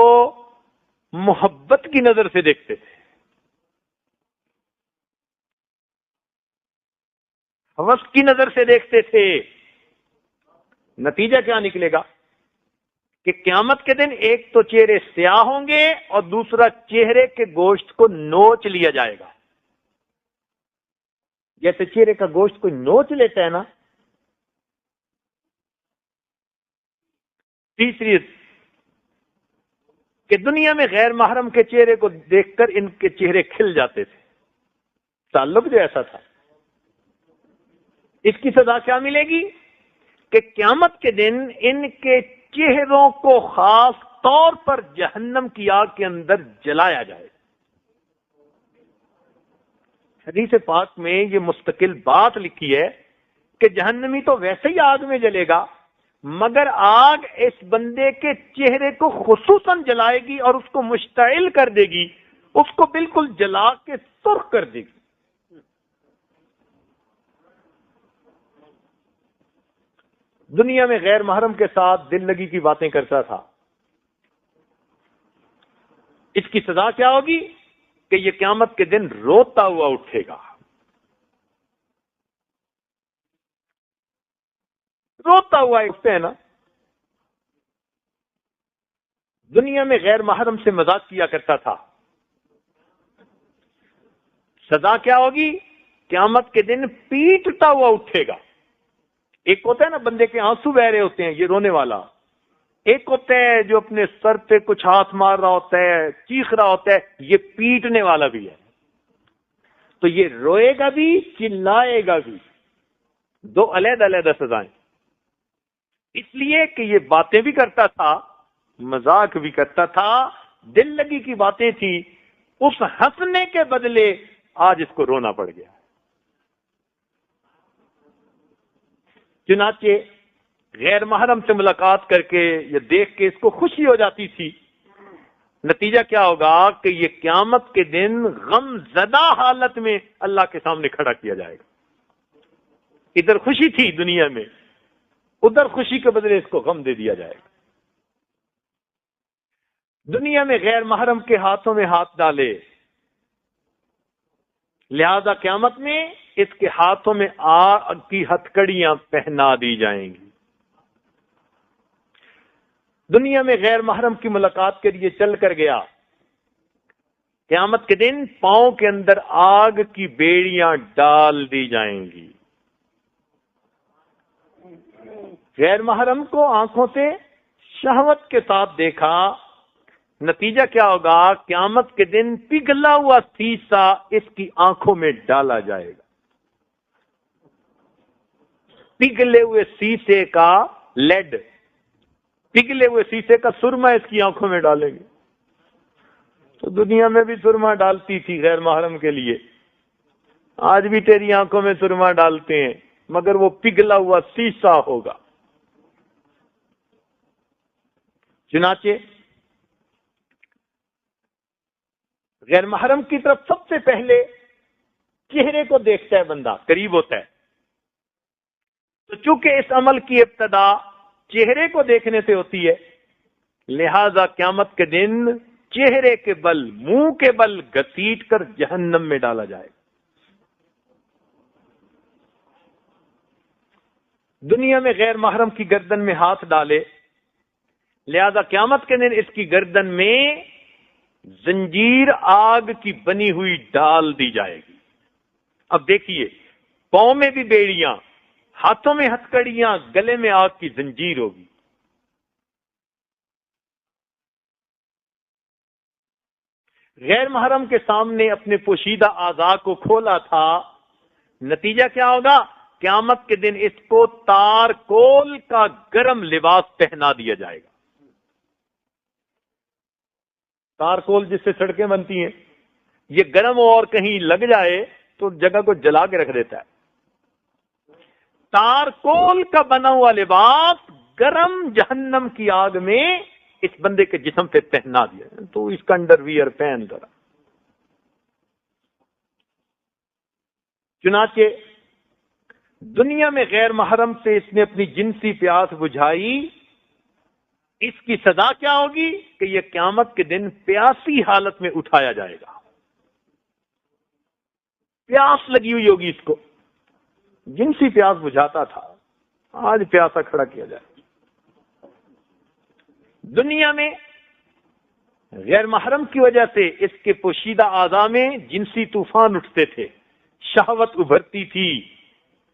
محبت کی نظر سے دیکھتے تھے، ہوس کی نظر سے دیکھتے تھے۔ نتیجہ کیا نکلے گا کہ قیامت کے دن ایک تو چہرے سیاہ ہوں گے اور دوسرا چہرے کے گوشت کو نوچ لیا جائے گا۔ جیسے چہرے کا گوشت کوئی نوچ لیتا ہے نا۔ تیسری کہ دنیا میں غیر محرم کے چہرے کو دیکھ کر ان کے چہرے کھل جاتے تھے، تعلق جو ایسا تھا۔ اس کی سزا کیا ملے گی کہ قیامت کے دن ان کے چہروں کو خاص طور پر جہنم کی آگ کے اندر جلایا جائے۔ حدیث پاک میں یہ مستقل بات لکھی ہے کہ جہنمی تو ویسے ہی آگ میں جلے گا، مگر آگ اس بندے کے چہرے کو خصوصاً جلائے گی اور اس کو مشتعل کر دے گی، اس کو بالکل جلا کے سرخ کر دے گی۔ دنیا میں غیر محرم کے ساتھ دل لگی کی باتیں کرتا تھا، اس کی سزا کیا ہوگی کہ یہ قیامت کے دن روتا ہوا اٹھے گا، روتا ہوا اٹھتے ہیں نا۔ دنیا میں غیر محرم سے مذاق کیا کرتا تھا، سزا کیا ہوگی؟ قیامت کے دن پیٹتا ہوا اٹھے گا۔ ایک ہوتا ہے نا بندے کے آنسو بہ رہے ہوتے ہیں، یہ رونے والا۔ ایک ہوتا ہے جو اپنے سر پہ کچھ ہاتھ مار رہا ہوتا ہے، چیخ رہا ہوتا ہے، یہ پیٹنے والا بھی ہے۔ تو یہ روئے گا بھی، چلائے گا بھی، دو علیحدہ علیحدہ سزائیں۔ اس لیے کہ یہ باتیں بھی کرتا تھا، مذاق بھی کرتا تھا، دل لگی کی باتیں تھی، اس ہنسنے کے بدلے آج اس کو رونا پڑ گیا۔ چنانچہ غیر محرم سے ملاقات کر کے یا دیکھ کے اس کو خوشی ہو جاتی تھی۔ نتیجہ کیا ہوگا کہ یہ قیامت کے دن غم زدہ حالت میں اللہ کے سامنے کھڑا کیا جائے گا۔ ادھر خوشی تھی دنیا میں، ادھر خوشی کے بدلے اس کو غم دے دیا جائے گا۔ دنیا میں غیر محرم کے ہاتھوں میں ہاتھ ڈالے، لہذا قیامت میں اس کے ہاتھوں میں آگ کی ہتھکڑیاں پہنا دی جائیں گی۔ دنیا میں غیر محرم کی ملاقات کے لیے چل کر گیا، قیامت کے دن پاؤں کے اندر آگ کی بیڑیاں ڈال دی جائیں گی۔ غیر محرم کو آنکھوں سے شہوت کے ساتھ دیکھا، نتیجہ کیا ہوگا؟ قیامت کے دن پگھلا ہوا سیسا اس کی آنکھوں میں ڈالا جائے گا۔ پگھلے ہوئے سیسے کا لیڈ، پگھلے ہوئے سیسے کا سرما اس کی آنکھوں میں ڈالیں گے۔ تو دنیا میں بھی سرما ڈالتی تھی غیر محرم کے لیے، آج بھی تیری آنکھوں میں سرما ڈالتے ہیں، مگر وہ پگھلا ہوا سیسا ہوگا۔ چنانچہ غیر محرم کی طرف سب سے پہلے چہرے کو دیکھتا ہے بندہ، قریب ہوتا ہے۔ تو چونکہ اس عمل کی ابتدا چہرے کو دیکھنے سے ہوتی ہے، لہذا قیامت کے دن چہرے کے بل، منہ کے بل گھسیٹ کر جہنم میں ڈالا جائے گا۔ دنیا میں غیر محرم کی گردن میں ہاتھ ڈالے، لہذا قیامت کے دن اس کی گردن میں زنجیر آگ کی بنی ہوئی ڈال دی جائے گی۔ اب دیکھیے، پاؤں میں بھی بیڑیاں، ہاتھوں میں ہتھکڑیاں، گلے میں آگ کی زنجیر ہوگی۔ غیر محرم کے سامنے اپنے پوشیدہ اعضاء کو کھولا تھا، نتیجہ کیا ہوگا؟ قیامت کے دن اس کو تارکول کا گرم لباس پہنا دیا جائے گا. تارکول جس سے سڑکیں بنتی ہیں، یہ گرم ہو اور کہیں لگ جائے تو جگہ کو جلا کے رکھ دیتا ہے. تارکول کا بنا ہوا لباس گرم جہنم کی آگ میں اس بندے کے جسم پہ پہنا دیا، تو اس کا انڈر ویئر پہن کر. چنانچہ دنیا میں غیر محرم سے اس نے اپنی جنسی پیاس بجھائی، اس کی سزا کیا ہوگی کہ یہ قیامت کے دن پیاسی حالت میں اٹھایا جائے گا. پیاس لگی ہوئی ہوگی اس کو، جنسی پیاس بجھاتا تھا، آج پیاسا کھڑا کیا جائے. دنیا میں غیر محرم کی وجہ سے اس کے پوشیدہ اعضاء میں جنسی طوفان اٹھتے تھے، شہوت ابھرتی تھی.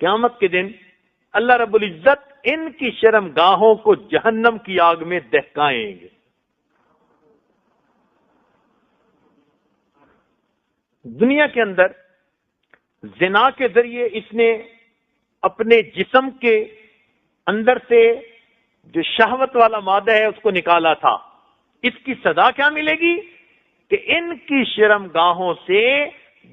قیامت کے دن اللہ رب العزت ان کی شرم گاہوں کو جہنم کی آگ میں دہکائیں گے. دنیا کے اندر زنا کے ذریعے اس نے اپنے جسم کے اندر سے جو شہوت والا مادہ ہے اس کو نکالا تھا. اس کی سزا کیا ملے گی کہ ان کی شرم گاہوں سے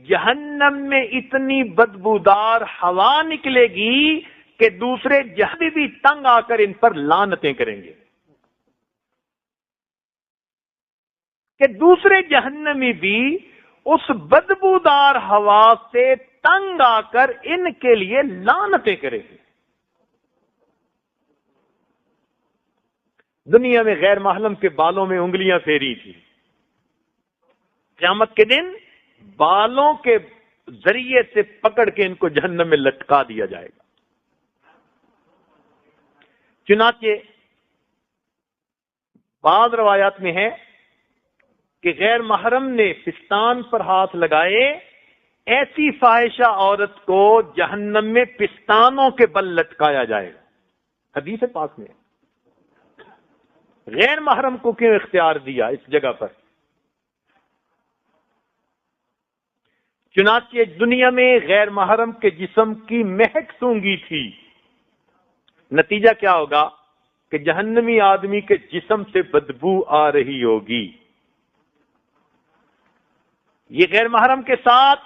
جہنم میں اتنی بدبودار ہوا نکلے گی کہ دوسرے جہنمی بھی تنگ آ کر ان پر لعنتیں کریں گے، کہ دوسرے جہنمی بھی اس بدبودار ہوا سے تنگ آ کر ان کے لیے لعنتیں کریں گے. دنیا میں غیر محرم کے بالوں میں انگلیاں پھیری تھی، قیامت کے دن بالوں کے ذریعے سے پکڑ کے ان کو جہنم میں لٹکا دیا جائے گا. چنانچہ بعض روایات میں ہے کہ غیر محرم نے پستان پر ہاتھ لگائے، ایسی فاحشہ عورت کو جہنم میں پستانوں کے بل لٹکایا جائے گا. حدیث پاک میں غیر محرم کو کیوں اختیار دیا اس جگہ پر؟ چنانچہ دنیا میں غیر محرم کے جسم کی مہک سونگھی تھی. نتیجہ کیا ہوگا کہ جہنمی آدمی کے جسم سے بدبو آ رہی ہوگی. یہ غیر محرم کے ساتھ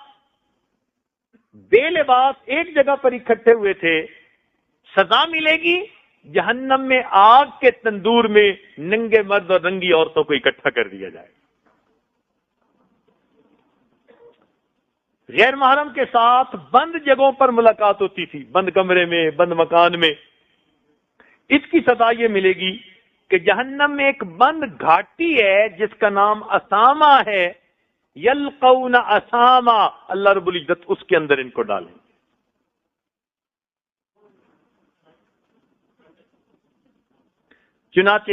بے لباس ایک جگہ پر اکٹھے ہوئے تھے، سزا ملے گی جہنم میں آگ کے تندور میں ننگے مرد اور ننگی عورتوں کو اکٹھا کر دیا جائے. غیر محرم کے ساتھ بند جگہوں پر ملاقات ہوتی تھی، بند کمرے میں، بند مکان میں. اس کی سزا یہ ملے گی کہ جہنم میں ایک بند گھاٹی ہے جس کا نام اسامہ ہے، یلقون اسامہ، اللہ رب العزت اس کے اندر ان کو ڈالیں. چنانچہ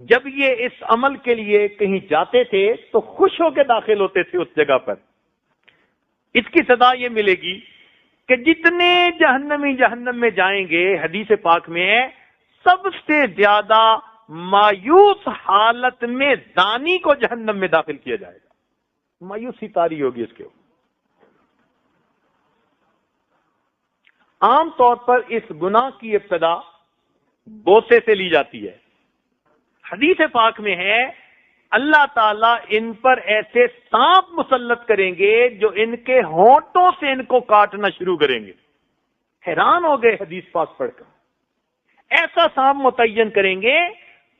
جب یہ اس عمل کے لیے کہیں جاتے تھے تو خوش ہو کے داخل ہوتے تھے اس جگہ پر. اس کی سزا یہ ملے گی کہ جتنے جہنمی جہنم میں جائیں گے، حدیث پاک میں ہے، سب سے زیادہ مایوس حالت میں زانی کو جہنم میں داخل کیا جائے گا. مایوسی طاری ہوگی اس کے. عام طور پر اس گناہ کی ابتدا بوسے سے لی جاتی ہے. حدیث پاک میں ہے اللہ تعالیٰ ان پر ایسے سانپ مسلط کریں گے جو ان کے ہونٹوں سے ان کو کاٹنا شروع کریں گے. حیران ہو گئے حدیث پاک پڑھ کر. ایسا سانپ متعین کریں گے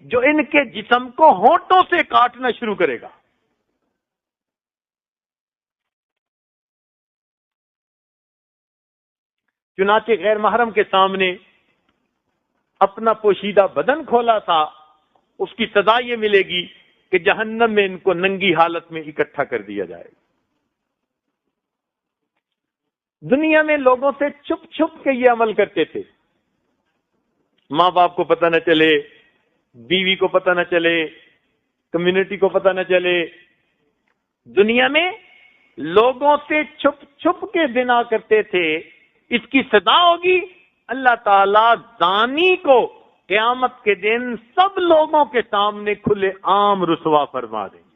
جو ان کے جسم کو ہونٹوں سے کاٹنا شروع کرے گا. چنانچہ غیر محرم کے سامنے اپنا پوشیدہ بدن کھولا تھا، اس کی سزا یہ ملے گی کہ جہنم میں ان کو ننگی حالت میں اکٹھا کر دیا جائے گا. دنیا میں لوگوں سے چھپ چھپ کے یہ عمل کرتے تھے، ماں باپ کو پتہ نہ چلے، بیوی کو پتہ نہ چلے، کمیونٹی کو پتہ نہ چلے. دنیا میں لوگوں سے چھپ چھپ کے زنا کرتے تھے. اس کی سزا ہوگی اللہ تعالیٰ زانی کو قیامت کے دن سب لوگوں کے سامنے کھلے عام رسوا فرما دیں گے.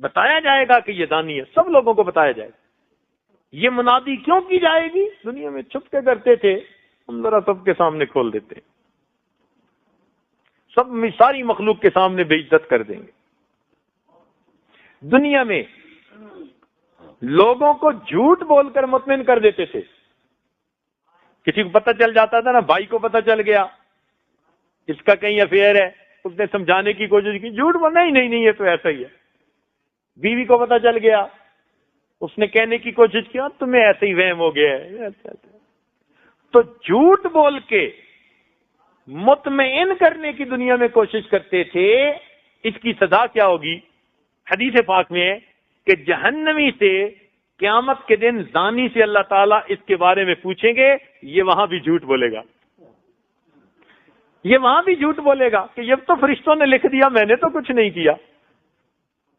بتایا جائے گا کہ یہ زانی ہے، سب لوگوں کو بتایا جائے گا. یہ منادی کیوں کی جائے گی؟ دنیا میں چھپ کے کرتے تھے، ہم ذرا سب کے سامنے کھول دیتے ہیں، ساری مخلوق کے سامنے بے عزت کر دیں گے۔ دنیا میں لوگوں کو جھوٹ بول کر مطمئن کر دیتے تھے۔ کسی کو پتہ چل جاتا تھا نا، بھائی کو پتہ چل گیا اس کا کہیں افیئر ہے، اس نے سمجھانے کی کوشش کی، جھوٹ بول، نہیں یہ تو ایسا ہی ہے۔ بیوی کو پتہ چل گیا، اس نے کہنے کی کوشش کی، تمہیں ایسے ہی وہم ہو گیا ہے۔ تو جھوٹ بول کے مطمئن کرنے کی دنیا میں کوشش کرتے تھے۔ اس کی سزا کیا ہوگی؟ حدیث پاک میں ہے کہ جہنمی سے قیامت کے دن زانی سے اللہ تعالیٰ اس کے بارے میں پوچھیں گے، یہ وہاں بھی جھوٹ بولے گا، یہ وہاں بھی جھوٹ بولے گا کہ جب تو فرشتوں نے لکھ دیا، میں نے تو کچھ نہیں کیا۔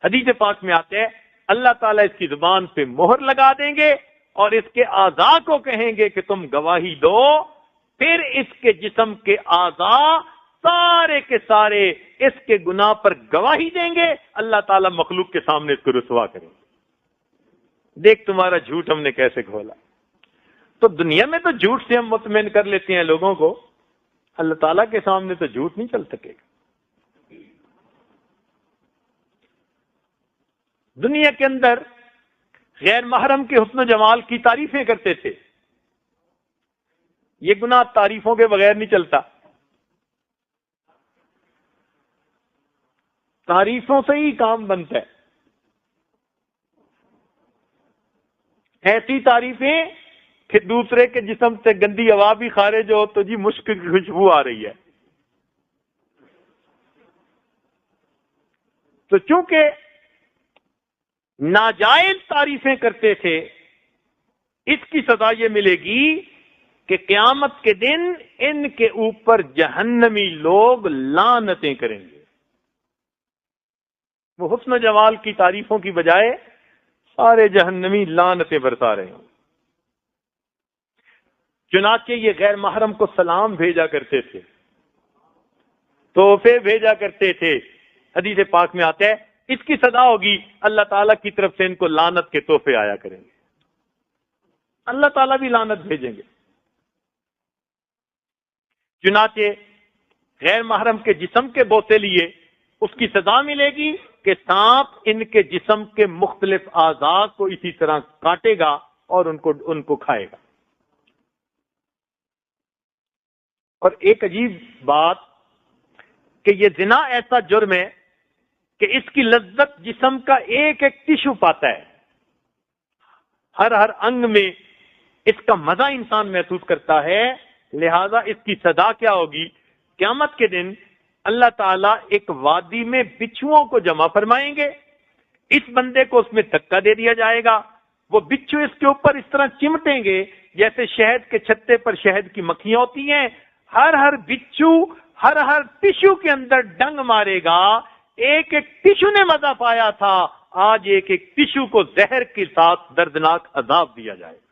حدیث پاک میں آتے ہیں اللہ تعالیٰ اس کی زبان پہ مہر لگا دیں گے اور اس کے اعضاء کو کہیں گے کہ تم گواہی دو، پھر اس کے جسم کے اعضاء سارے کے سارے اس کے گناہ پر گواہی دیں گے، اللہ تعالیٰ مخلوق کے سامنے اس کو رسوا کریں گے، دیکھ تمہارا جھوٹ ہم نے کیسے کھولا۔ تو دنیا میں تو جھوٹ سے ہم مطمئن کر لیتے ہیں لوگوں کو، اللہ تعالیٰ کے سامنے تو جھوٹ نہیں چل سکے گا۔ دنیا کے اندر غیر محرم کے حسن و جمال کی تعریفیں کرتے تھے، یہ گناہ تعریفوں کے بغیر نہیں چلتا، تعریفوں سے ہی کام بنتا ہے۔ ایسی تعریفیں کہ دوسرے کے جسم سے گندی ہوا بھی خارج ہو تو جی مشک کی خوشبو آ رہی ہے۔ تو چونکہ ناجائز تعریفیں کرتے تھے، اس کی سزا یہ ملے گی کہ قیامت کے دن ان کے اوپر جہنمی لوگ لعنتیں کریں گے۔ وہ حسن و جمال کی تعریفوں کی بجائے سارے جہنمی لعنتیں برسا رہے ہیں۔ چنانچہ یہ غیر محرم کو سلام بھیجا کرتے تھے، تحفے بھیجا کرتے تھے۔ حدیث پاک میں آتا ہے اس کی سزا ہوگی اللہ تعالیٰ کی طرف سے ان کو لعنت کے تحفے آیا کریں گے، اللہ تعالیٰ بھی لعنت بھیجیں گے۔ چنانچہ غیر محرم کے جسم کے بوسے لیے اس کی سزا ملے گی کہ سانپ ان کے جسم کے مختلف اعضاء کو اسی طرح کاٹے گا اور ان کو کھائے گا۔ اور ایک عجیب بات کہ یہ زنا ایسا جرم ہے کہ اس کی لذت جسم کا ایک ایک ٹشو پاتا ہے، ہر انگ میں اس کا مزہ انسان محسوس کرتا ہے۔ لہذا اس کی سزا کیا ہوگی؟ قیامت کے دن اللہ تعالیٰ ایک وادی میں بچھوؤں کو جمع فرمائیں گے، اس بندے کو اس میں دھکا دے دیا جائے گا، وہ بچھو اس کے اوپر اس طرح چمٹیں گے جیسے شہد کے چھتے پر شہد کی مکھیاں ہوتی ہیں۔ ہر بچھو ہر ٹشو کے اندر ڈنگ مارے گا، ایک ایک ٹشو نے مزہ پایا تھا، آج ایک ایک ٹشو کو زہر کے ساتھ دردناک عذاب دیا جائے گا۔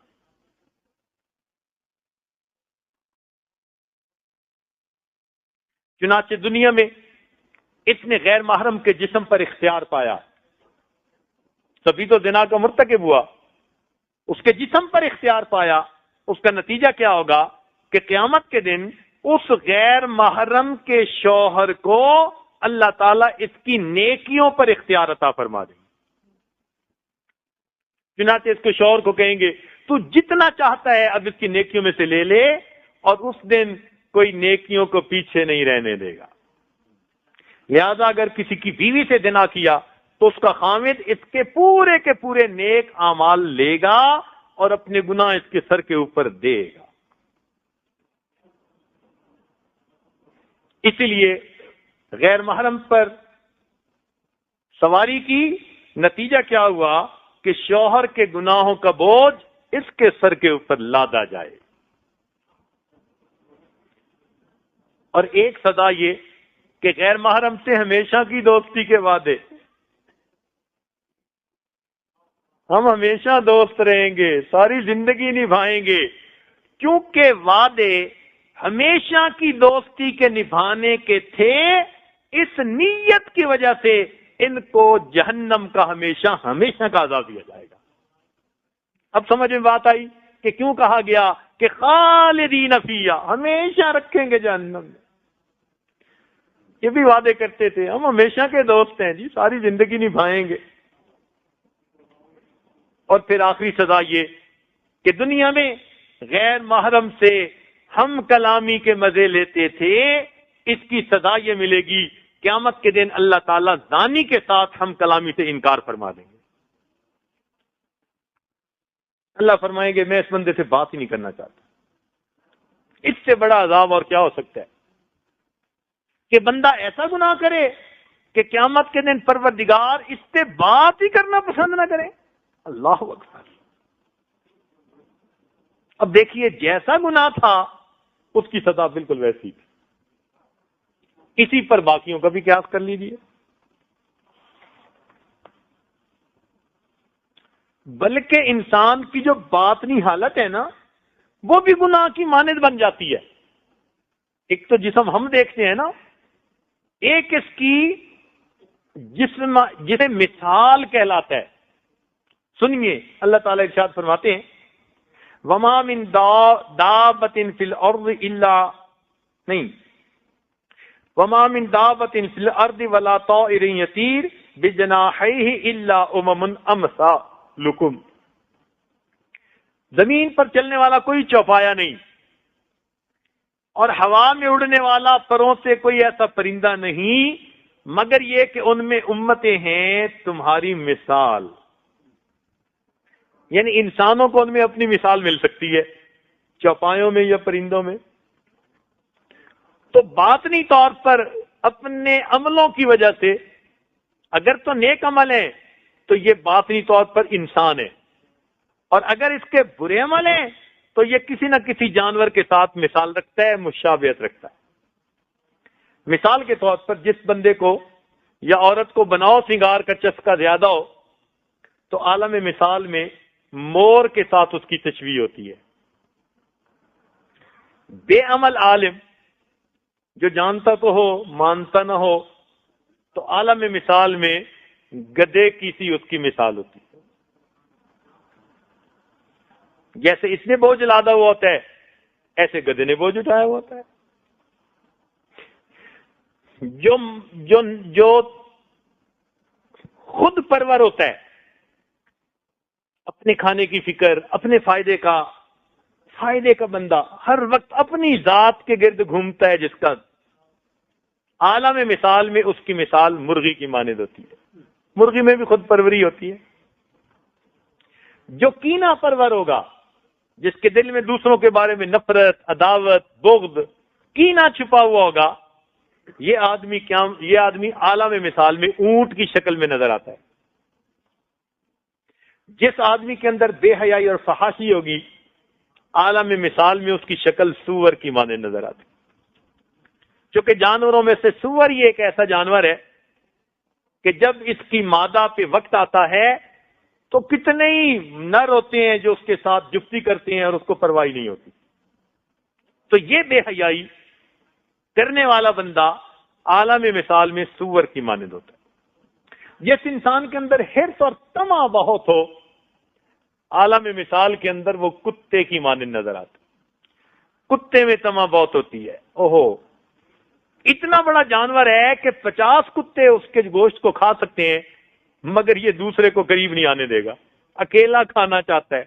چنانچہ دنیا میں اس نے غیر محرم کے جسم پر اختیار پایا، تبھی تو زنا کا مرتکب ہوا، اس کے جسم پر اختیار پایا۔ اس کا نتیجہ کیا ہوگا کہ قیامت کے دن اس غیر محرم کے شوہر کو اللہ تعالیٰ اس کی نیکیوں پر اختیار عطا فرما دیں گے۔ چنانچہ اس کے شوہر کو کہیں گے تو جتنا چاہتا ہے اب اس کی نیکیوں میں سے لے لے، اور اس دن کوئی نیکیوں کو پیچھے نہیں رہنے دے گا۔ لہذا اگر کسی کی بیوی سے زنا کیا تو اس کا خامد اس کے پورے نیک اعمال لے گا اور اپنے گناہ اس کے سر کے اوپر دے گا۔ اسی لیے غیر محرم پر سواری کی نتیجہ کیا ہوا کہ شوہر کے گناہوں کا بوجھ اس کے سر کے اوپر لادا جائے۔ اور ایک سزا یہ کہ غیر محرم سے ہمیشہ کی دوستی کے وعدے، ہم ہمیشہ دوست رہیں گے، ساری زندگی نبھائیں گے، کیونکہ وعدے ہمیشہ کی دوستی کے نبھانے کے تھے، اس نیت کی وجہ سے ان کو جہنم کا ہمیشہ کا عذاب دیا جائے گا۔ اب سمجھ میں بات آئی کہ کیوں کہا گیا کہ خالدین فیہا، ہمیشہ رکھیں گے جہنم میں۔ یہ بھی وعدے کرتے تھے ہم ہمیشہ کے دوست ہیں جی، ساری زندگی نبھائیں گے۔ اور پھر آخری سزا یہ کہ دنیا میں غیر محرم سے ہم کلامی کے مزے لیتے تھے، اس کی سزا یہ ملے گی قیامت کے دن اللہ تعالیٰ زانی کے ساتھ ہم کلامی سے انکار فرما دیں گے۔ اللہ فرمائیں گے میں اس بندے سے بات ہی نہیں کرنا چاہتا۔ اس سے بڑا عذاب اور کیا ہو سکتا ہے کہ بندہ ایسا گناہ کرے کہ قیامت کے دن پروردگار اس سے بات ہی کرنا پسند نہ کرے۔ اللہ اکبر۔ اب دیکھیے جیسا گناہ تھا اس کی سزا بالکل ویسی تھی، اسی پر باقیوں کا بھی قیاس کر لیجیے۔ بلکہ انسان کی جو باطنی حالت ہے نا وہ بھی گناہ کی مانند بن جاتی ہے۔ ایک تو جسم ہم دیکھتے ہیں نا، ایک اس کی جسم جسے مثال کہلاتا ہے۔ سنیے اللہ تعالیٰ ارشاد فرماتے ہیں وما من دابۃ فی الارض الا نہیں وما من دابۃ فی الارض ولا طائر یطیر بجناحیہ الا امثالکم، زمین پر چلنے والا کوئی چوپایا نہیں اور ہوا میں اڑنے والا پروں سے کوئی ایسا پرندہ نہیں مگر یہ کہ ان میں امتیں ہیں تمہاری مثال، یعنی انسانوں کو ان میں اپنی مثال مل سکتی ہے چوپایوں میں یا پرندوں میں۔ تو باطنی طور پر اپنے عملوں کی وجہ سے اگر تو نیک عمل ہیں تو یہ باطنی طور پر انسان ہے، اور اگر اس کے برے عمل ہیں تو یہ کسی نہ کسی جانور کے ساتھ مثال رکھتا ہے، مشابہت رکھتا ہے۔ مثال کے طور پر جس بندے کو یا عورت کو بناؤ سنگار کا چسکا زیادہ ہو تو عالم مثال میں مور کے ساتھ اس کی تشبیہ ہوتی ہے۔ بے عمل عالم جو جانتا تو ہو مانتا نہ ہو تو عالم مثال میں گدھے کی سی اس کی مثال ہوتی ہے۔ جیسے اس نے بوجھ لادا ہوا ہوتا ہے ایسے گدھے نے بوجھ اٹھایا ہوا ہوتا ہے۔ جو خود پرور ہوتا ہے، اپنے کھانے کی فکر، اپنے فائدے کا بندہ ہر وقت اپنی ذات کے گرد گھومتا ہے، جس کا عالم مثال میں اس کی مثال مرغی کی مانند ہوتی ہے۔ مرغی میں بھی خود پروری ہوتی ہے۔ جو کینہ پرور ہوگا، جس کے دل میں دوسروں کے بارے میں نفرت، عداوت، بغض، کینہ چھپا ہوا ہوگا، یہ آدمی عالم مثال میں اونٹ کی شکل میں نظر آتا ہے۔ جس آدمی کے اندر بے حیائی اور فحاشی ہوگی، عالم مثال میں اس کی شکل سور کی مانند نظر آتی۔ چونکہ جانوروں میں سے سور یہ ایک ایسا جانور ہے کہ جب اس کی مادہ پہ وقت آتا ہے تو کتنے ہی نر ہوتے ہیں جو اس کے ساتھ جفتی کرتے ہیں اور اس کو پرواہ نہیں ہوتی۔ تو یہ بے حیائی کرنے والا بندہ عالم مثال میں سور کی مانند ہوتا ہے۔ جس انسان کے اندر حرص اور طمع بہت ہو، عالم مثال کے اندر وہ کتے کی مانند نظر آتا ہے۔ کتے میں طمع بہت ہوتی ہے، اوہو اتنا بڑا جانور ہے کہ 50 کتے اس کے گوشت کو کھا سکتے ہیں مگر یہ دوسرے کو قریب نہیں آنے دے گا، اکیلا کھانا چاہتا ہے۔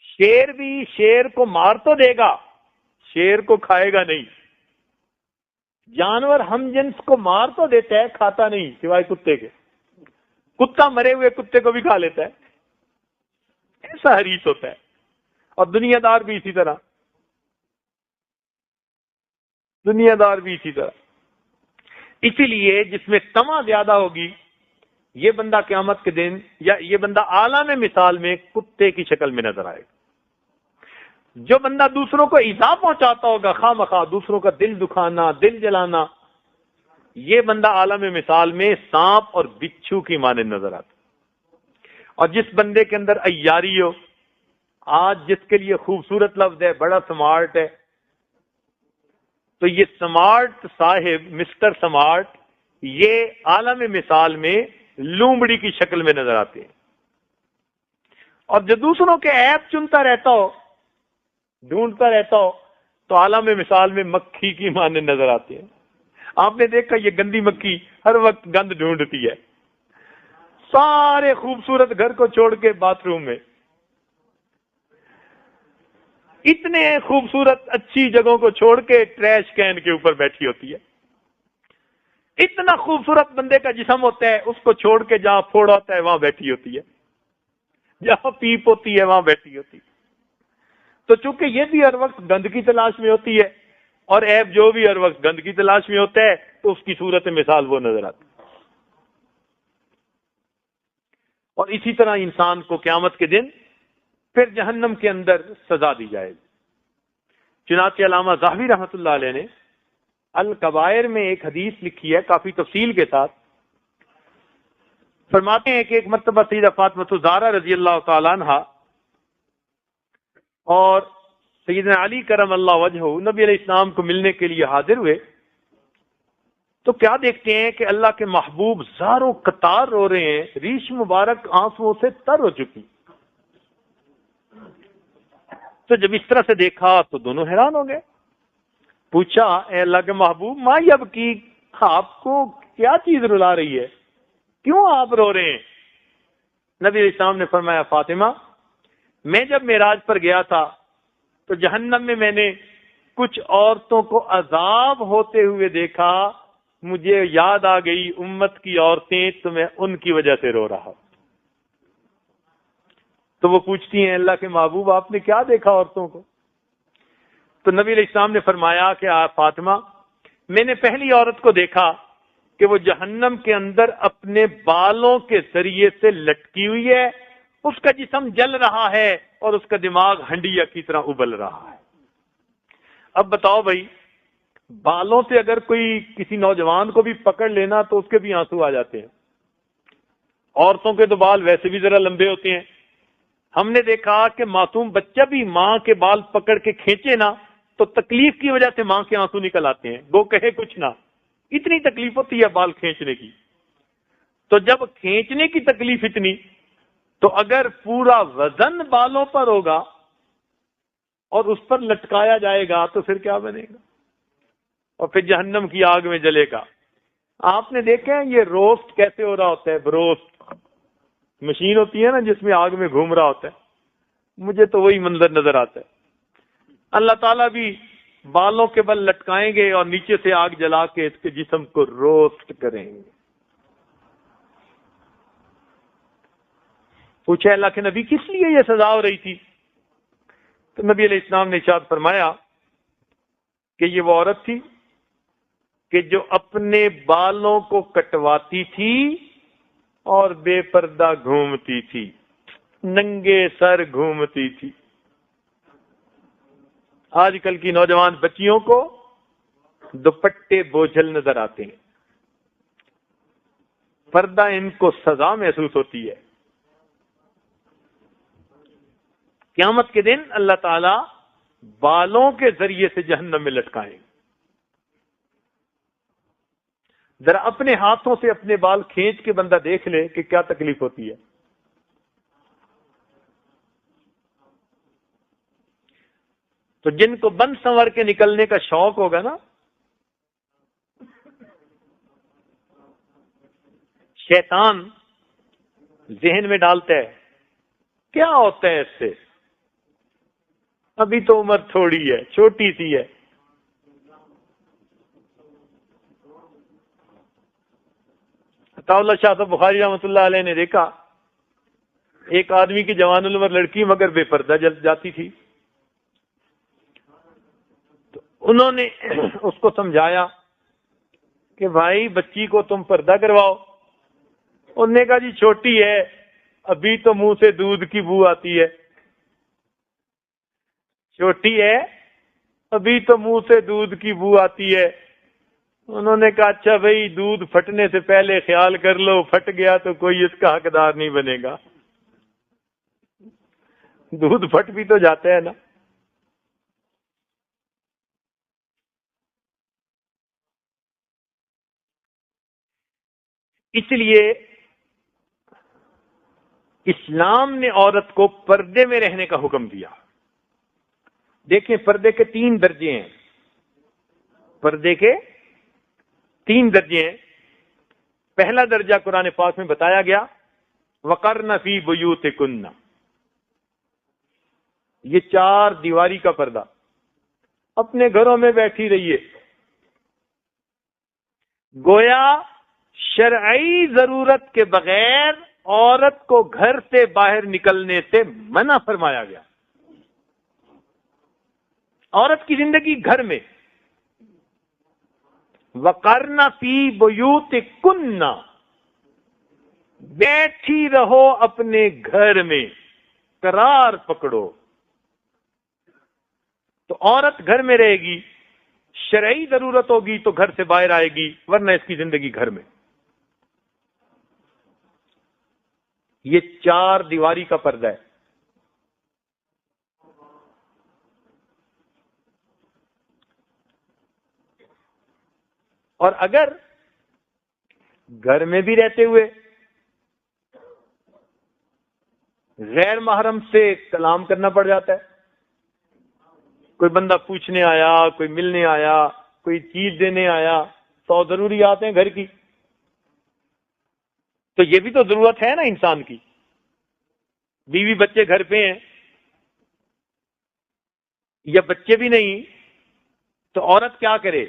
شیر بھی شیر کو مار تو دے گا، شیر کو کھائے گا نہیں۔ جانور ہم جنس کو مار تو دیتا ہے، کھاتا نہیں سوائے کتے کے۔ کتا مرے ہوئے کتے کو بھی کھا لیتا ہے، ایسا حریص ہوتا ہے۔ اور دنیا دار بھی اسی طرح، اسی لیے جس میں طمع زیادہ ہوگی یہ بندہ قیامت کے دن یا یہ بندہ عالم مثال میں کتے کی شکل میں نظر آئے گا۔ جو بندہ دوسروں کو ایذا پہنچاتا ہوگا، خواہ مخواہ دوسروں کا دل دکھانا، دل جلانا، یہ بندہ عالم مثال میں سانپ اور بچھو کی مانند نظر آتا۔ اور جس بندے کے اندر عیاری ہو، آج جس کے لیے خوبصورت لفظ ہے، بڑا سمارٹ ہے، تو یہ سمارٹ صاحب، مسٹر سمارٹ، یہ عالم مثال میں لومڑی کی شکل میں نظر آتے ہیں، اور جو دوسروں کے عیب چنتا رہتا ہو، ڈھونڈتا رہتا ہو، تو عالم مثال میں مکھی کی مانند نظر آتے ہیں۔ آپ نے دیکھا یہ گندی مکھی ہر وقت گند ڈھونڈتی ہے، سارے خوبصورت گھر کو چھوڑ کے باتھ روم میں، اتنے خوبصورت اچھی جگہوں کو چھوڑ کے ٹریش کین کے اوپر بیٹھی ہوتی ہے۔ اتنا خوبصورت بندے کا جسم ہوتا ہے، اس کو چھوڑ کے جہاں پھوڑا ہوتا ہے وہاں بیٹھی ہوتی ہے، جہاں پیپ ہوتی ہے وہاں بیٹھی ہوتی ہے۔ تو چونکہ یہ بھی ہر وقت گند کی تلاش میں ہوتی ہے، اور عیب جو بھی ہر وقت گند کی تلاش میں ہوتا ہے، تو اس کی صورت مثال وہ نظر آتی ہے۔ اور اسی طرح انسان کو قیامت کے دن پھر جہنم کے اندر سزا دی جائے گی۔ چنانچہ علامہ ذہبی رحمۃ اللہ علیہ نے الکبائر میں ایک حدیث لکھی ہے کافی تفصیل کے ساتھ، فرماتے ہیں کہ ایک مرتبہ سیدہ فاطمہ الزہرا رضی اللہ تعالیٰ عنہ اور سیدنا علی کرم اللہ وجہہ نبی علیہ السلام کو ملنے کے لیے حاضر ہوئے، تو کیا دیکھتے ہیں کہ اللہ کے محبوب زاروں قطار رو رہے ہیں، ریش مبارک آنسوؤں سے تر ہو چکی۔ تو جب اس طرح سے دیکھا تو دونوں حیران ہو گئے، پوچھا اے اللہ کے محبوب ما یبکی، آپ کو کیا چیز رلا رہی ہے، کیوں آپ رو رہے ہیں؟ نبی علیہ السلام نے فرمایا فاطمہ، میں جب معراج پر گیا تھا تو جہنم میں نے کچھ عورتوں کو عذاب ہوتے ہوئے دیکھا، مجھے یاد آ گئی امت کی عورتیں، تو میں ان کی وجہ سے رو رہا۔ تو وہ پوچھتی ہیں اللہ کے محبوب آپ نے کیا دیکھا عورتوں کو؟ تو نبی علیہ السلام نے فرمایا کہ فاطمہ، میں نے پہلی عورت کو دیکھا کہ وہ جہنم کے اندر اپنے بالوں کے ذریعے سے لٹکی ہوئی ہے، اس کا جسم جل رہا ہے اور اس کا دماغ ہنڈیا کی طرح ابل رہا ہے۔ اب بتاؤ بھائی، بالوں سے اگر کوئی کسی نوجوان کو بھی پکڑ لینا تو اس کے بھی آنسو آ جاتے ہیں۔ عورتوں کے تو بال ویسے بھی ذرا لمبے ہوتے ہیں، ہم نے دیکھا کہ معصوم بچہ بھی ماں کے بال پکڑ کے کھینچے نا تو تکلیف کی وجہ سے ماں کے آنسو نکل آتے ہیں، وہ کہے کچھ نہ، اتنی تکلیف ہوتی ہے بال کھینچنے کی۔ تو جب کھینچنے کی تکلیف اتنی، تو اگر پورا وزن بالوں پر ہوگا اور اس پر لٹکایا جائے گا تو پھر کیا بنے گا؟ اور پھر جہنم کی آگ میں جلے گا۔ آپ نے دیکھا یہ روسٹ کیسے ہو رہا ہوتا ہے؟ بروسٹ مشین ہوتی ہے نا جس میں آگ میں گھوم رہا ہوتا ہے، مجھے تو وہی منظر نظر آتا ہے۔ اللہ تعالیٰ بھی بالوں کے بل لٹکائیں گے اور نیچے سے آگ جلا کے اس کے جسم کو روسٹ کریں گے۔ پوچھا اللہ کے نبی کس لیے یہ سزا ہو رہی تھی؟ تو نبی علیہ السلام نے ارشاد فرمایا کہ یہ وہ عورت تھی کہ جو اپنے بالوں کو کٹواتی تھی اور بے پردہ گھومتی تھی، ننگے سر گھومتی تھی۔ آج کل کی نوجوان بچیوں کو دوپٹے بوجھل نظر آتے ہیں، پردہ ان کو سزا محسوس ہوتی ہے۔ قیامت کے دن اللہ تعالی بالوں کے ذریعے سے جہنم میں لٹکائیں گے۔ ذرا اپنے ہاتھوں سے اپنے بال کھینچ کے بندہ دیکھ لے کہ کیا تکلیف ہوتی ہے۔ تو جن کو بند سنور کے نکلنے کا شوق ہوگا نا، شیطان ذہن میں ڈالتا ہے کیا ہوتا ہے اس سے، ابھی تو عمر تھوڑی ہے، چھوٹی سی ہے۔ عطا اللہ شاہ صاحب بخاری رحمۃ اللہ علیہ نے دیکھا ایک آدمی کی جوان العمر لڑکی مگر بے پردہ جل جاتی تھی، تو انہوں نے اس کو سمجھایا کہ بھائی بچی کو تم پردہ کرواؤ۔ انہوں نے کہا جی چھوٹی ہے، ابھی تو منہ سے دودھ کی بو آتی ہے، چھوٹی ہے ابھی تو منہ سے دودھ کی بو آتی ہے۔ انہوں نے کہا اچھا بھائی دودھ پھٹنے سے پہلے خیال کر لو، پھٹ گیا تو کوئی اس کا حقدار نہیں بنے گا۔ دودھ پھٹ بھی تو جاتا ہے نا۔ اس لیے اسلام نے عورت کو پردے میں رہنے کا حکم دیا. دیکھیں پردے کے 3 درجے ہیں. پردے کے 3 درجے ہیں. پہلا درجہ قرآن پاک میں بتایا گیا وَقَرْنَ فِي بُيُوتِكُنَّ، یہ 4 دیواری کا پردہ. اپنے گھروں میں بیٹھی رہیے. گویا شرعی ضرورت کے بغیر عورت کو گھر سے باہر نکلنے سے منع فرمایا گیا. عورت کی زندگی گھر میں. وَقَرْنَ فِي بُيُوتِكُنَّ، بیٹھی رہو اپنے گھر میں، قرار پکڑو. تو عورت گھر میں رہے گی، شرعی ضرورت ہوگی تو گھر سے باہر آئے گی، ورنہ اس کی زندگی گھر میں. یہ 4 دیواری کا پردہ ہے. اور اگر گھر میں بھی رہتے ہوئے غیر محرم سے کلام کرنا پڑ جاتا ہے، کوئی بندہ پوچھنے آیا، کوئی ملنے آیا، کوئی چیز دینے آیا، تو ضروریات ہیں گھر کی، تو یہ بھی تو ضرورت ہے نا انسان کی. بیوی بچے گھر پہ ہیں یا بچے بھی نہیں، تو عورت کیا کرے؟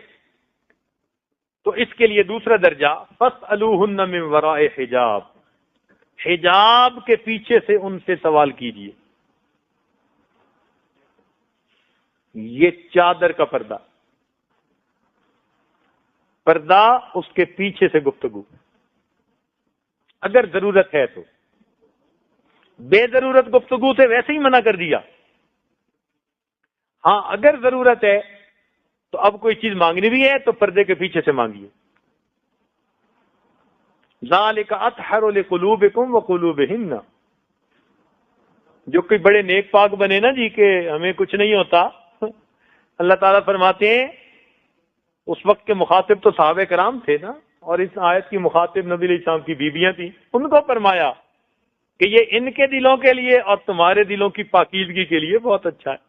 تو اس کے لیے دوسرا درجہ فَاسْأَلُوهُنَّ مِنْ وَرَاءِ حجاب، حجاب کے پیچھے سے ان سے سوال کیجیے. یہ چادر کا پردہ، پردہ اس کے پیچھے سے گفتگو اگر ضرورت ہے تو. بے ضرورت گفتگو سے ویسے ہی منع کر دیا. ہاں اگر ضرورت ہے تو اب کوئی چیز مانگنی بھی ہے تو پردے کے پیچھے سے مانگیے. ذَلِكَ أَطْهَرُ لِقُلُوبِكُمْ وَقُلُوبِهِنَّ. جو کوئی بڑے نیک پاک بنے نا جی کہ ہمیں کچھ نہیں ہوتا، اللہ تعالیٰ فرماتے ہیں اس وقت کے مخاطب تو صحابہ کرام تھے نا، اور اس آیت کی مخاطب نبی علیہ السلام کی بیویاں تھیں. ان کو فرمایا کہ یہ ان کے دلوں کے لیے اور تمہارے دلوں کی پاکیزگی کے لیے بہت اچھا ہے.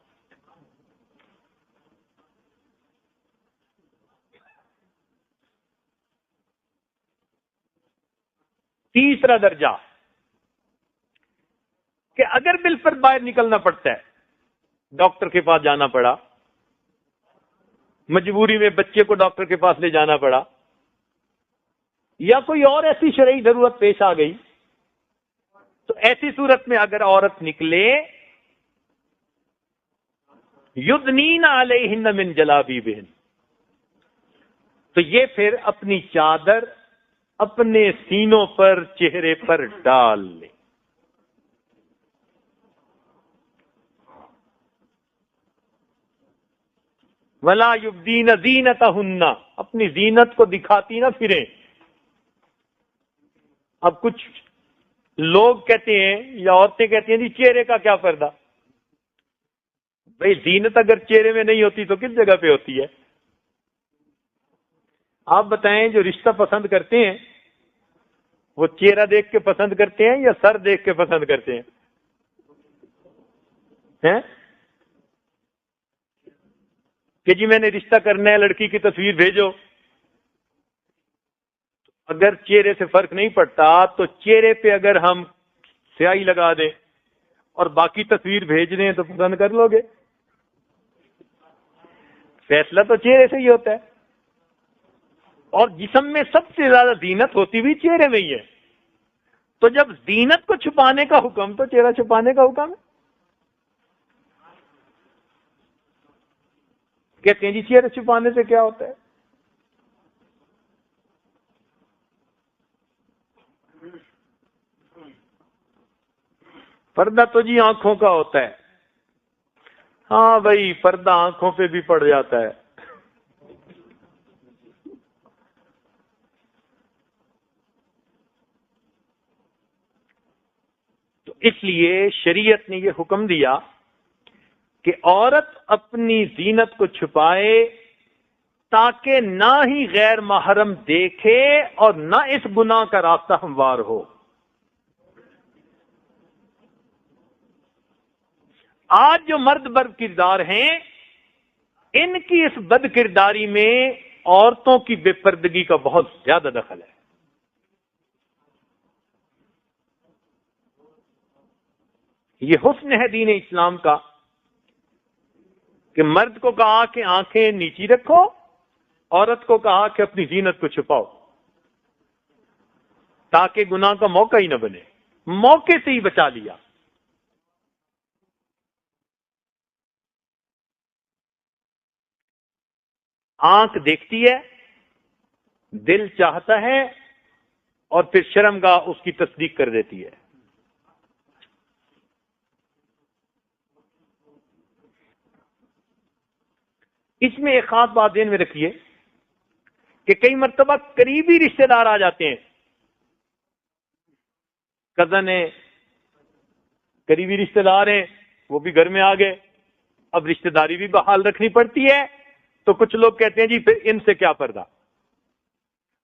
تیسرا درجہ کہ اگر بالفرض باہر نکلنا پڑتا ہے، ڈاکٹر کے پاس جانا پڑا، مجبوری میں بچے کو ڈاکٹر کے پاس لے جانا پڑا، یا کوئی اور ایسی شرعی ضرورت پیش آ گئی، تو ایسی صورت میں اگر عورت نکلے یدنین علیہن من جلابیبہن، تو یہ پھر اپنی چادر اپنے سینوں پر، چہرے پر ڈال لے. ولا یبدین زینتہن، اپنی زینت کو دکھاتی نہ پھریں. اب کچھ لوگ کہتے ہیں یا عورتیں کہتی ہیں جی چہرے کا کیا پردہ؟ بھئی زینت اگر چہرے میں نہیں ہوتی تو کس جگہ پہ ہوتی ہے؟ آپ بتائیں جو رشتہ پسند کرتے ہیں وہ چہرہ دیکھ کے پسند کرتے ہیں یا سر دیکھ کے پسند کرتے ہیں؟ کہ جی میں نے رشتہ کرنا ہے، لڑکی کی تصویر بھیجو. اگر چہرے سے فرق نہیں پڑتا تو چہرے پہ اگر ہم سیاہی لگا دیں اور باقی تصویر بھیج دیں تو پسند کر لو گے. فیصلہ تو چہرے سے ہی ہوتا ہے، اور جسم میں سب سے زیادہ زینت ہوتی بھی چہرے میں ہی ہے. تو جب زینت کو چھپانے کا حکم تو چہرہ چھپانے کا حکم ہے. کہتے ہیں جی چہرہ چھپانے سے کیا ہوتا ہے؟ پردہ تو جی آنکھوں کا ہوتا ہے. ہاں بھائی پردہ آنکھوں پہ بھی پڑ جاتا ہے. تو اس لیے شریعت نے یہ حکم دیا کہ عورت اپنی زینت کو چھپائے تاکہ نہ ہی غیر محرم دیکھے اور نہ اس گناہ کا راستہ ہموار ہو. آج جو مرد بد کردار ہیں، ان کی اس بد کرداری میں عورتوں کی بے پردگی کا بہت زیادہ دخل ہے۔ یہ حسن ہے دین اسلام کا کہ مرد کو کہا کہ آنکھیں نیچی رکھو، عورت کو کہا کہ اپنی زینت کو چھپاؤ، تاکہ گناہ کا موقع ہی نہ بنے۔ موقع سے ہی بچا لیا۔ آنکھ دیکھتی ہے، دل چاہتا ہے، اور پھر شرمگاہ اس کی تصدیق کر دیتی ہے۔ اس میں ایک خاص بات ذہن میں رکھیے کہ کئی مرتبہ قریبی رشتہ دار آ جاتے ہیں، کزن ہیں، قریبی رشتہ دار ہیں، وہ بھی گھر میں آ گئے، اب رشتہ داری بھی بحال رکھنی پڑتی ہے، تو کچھ لوگ کہتے ہیں جی پھر ان سے کیا پردہ؟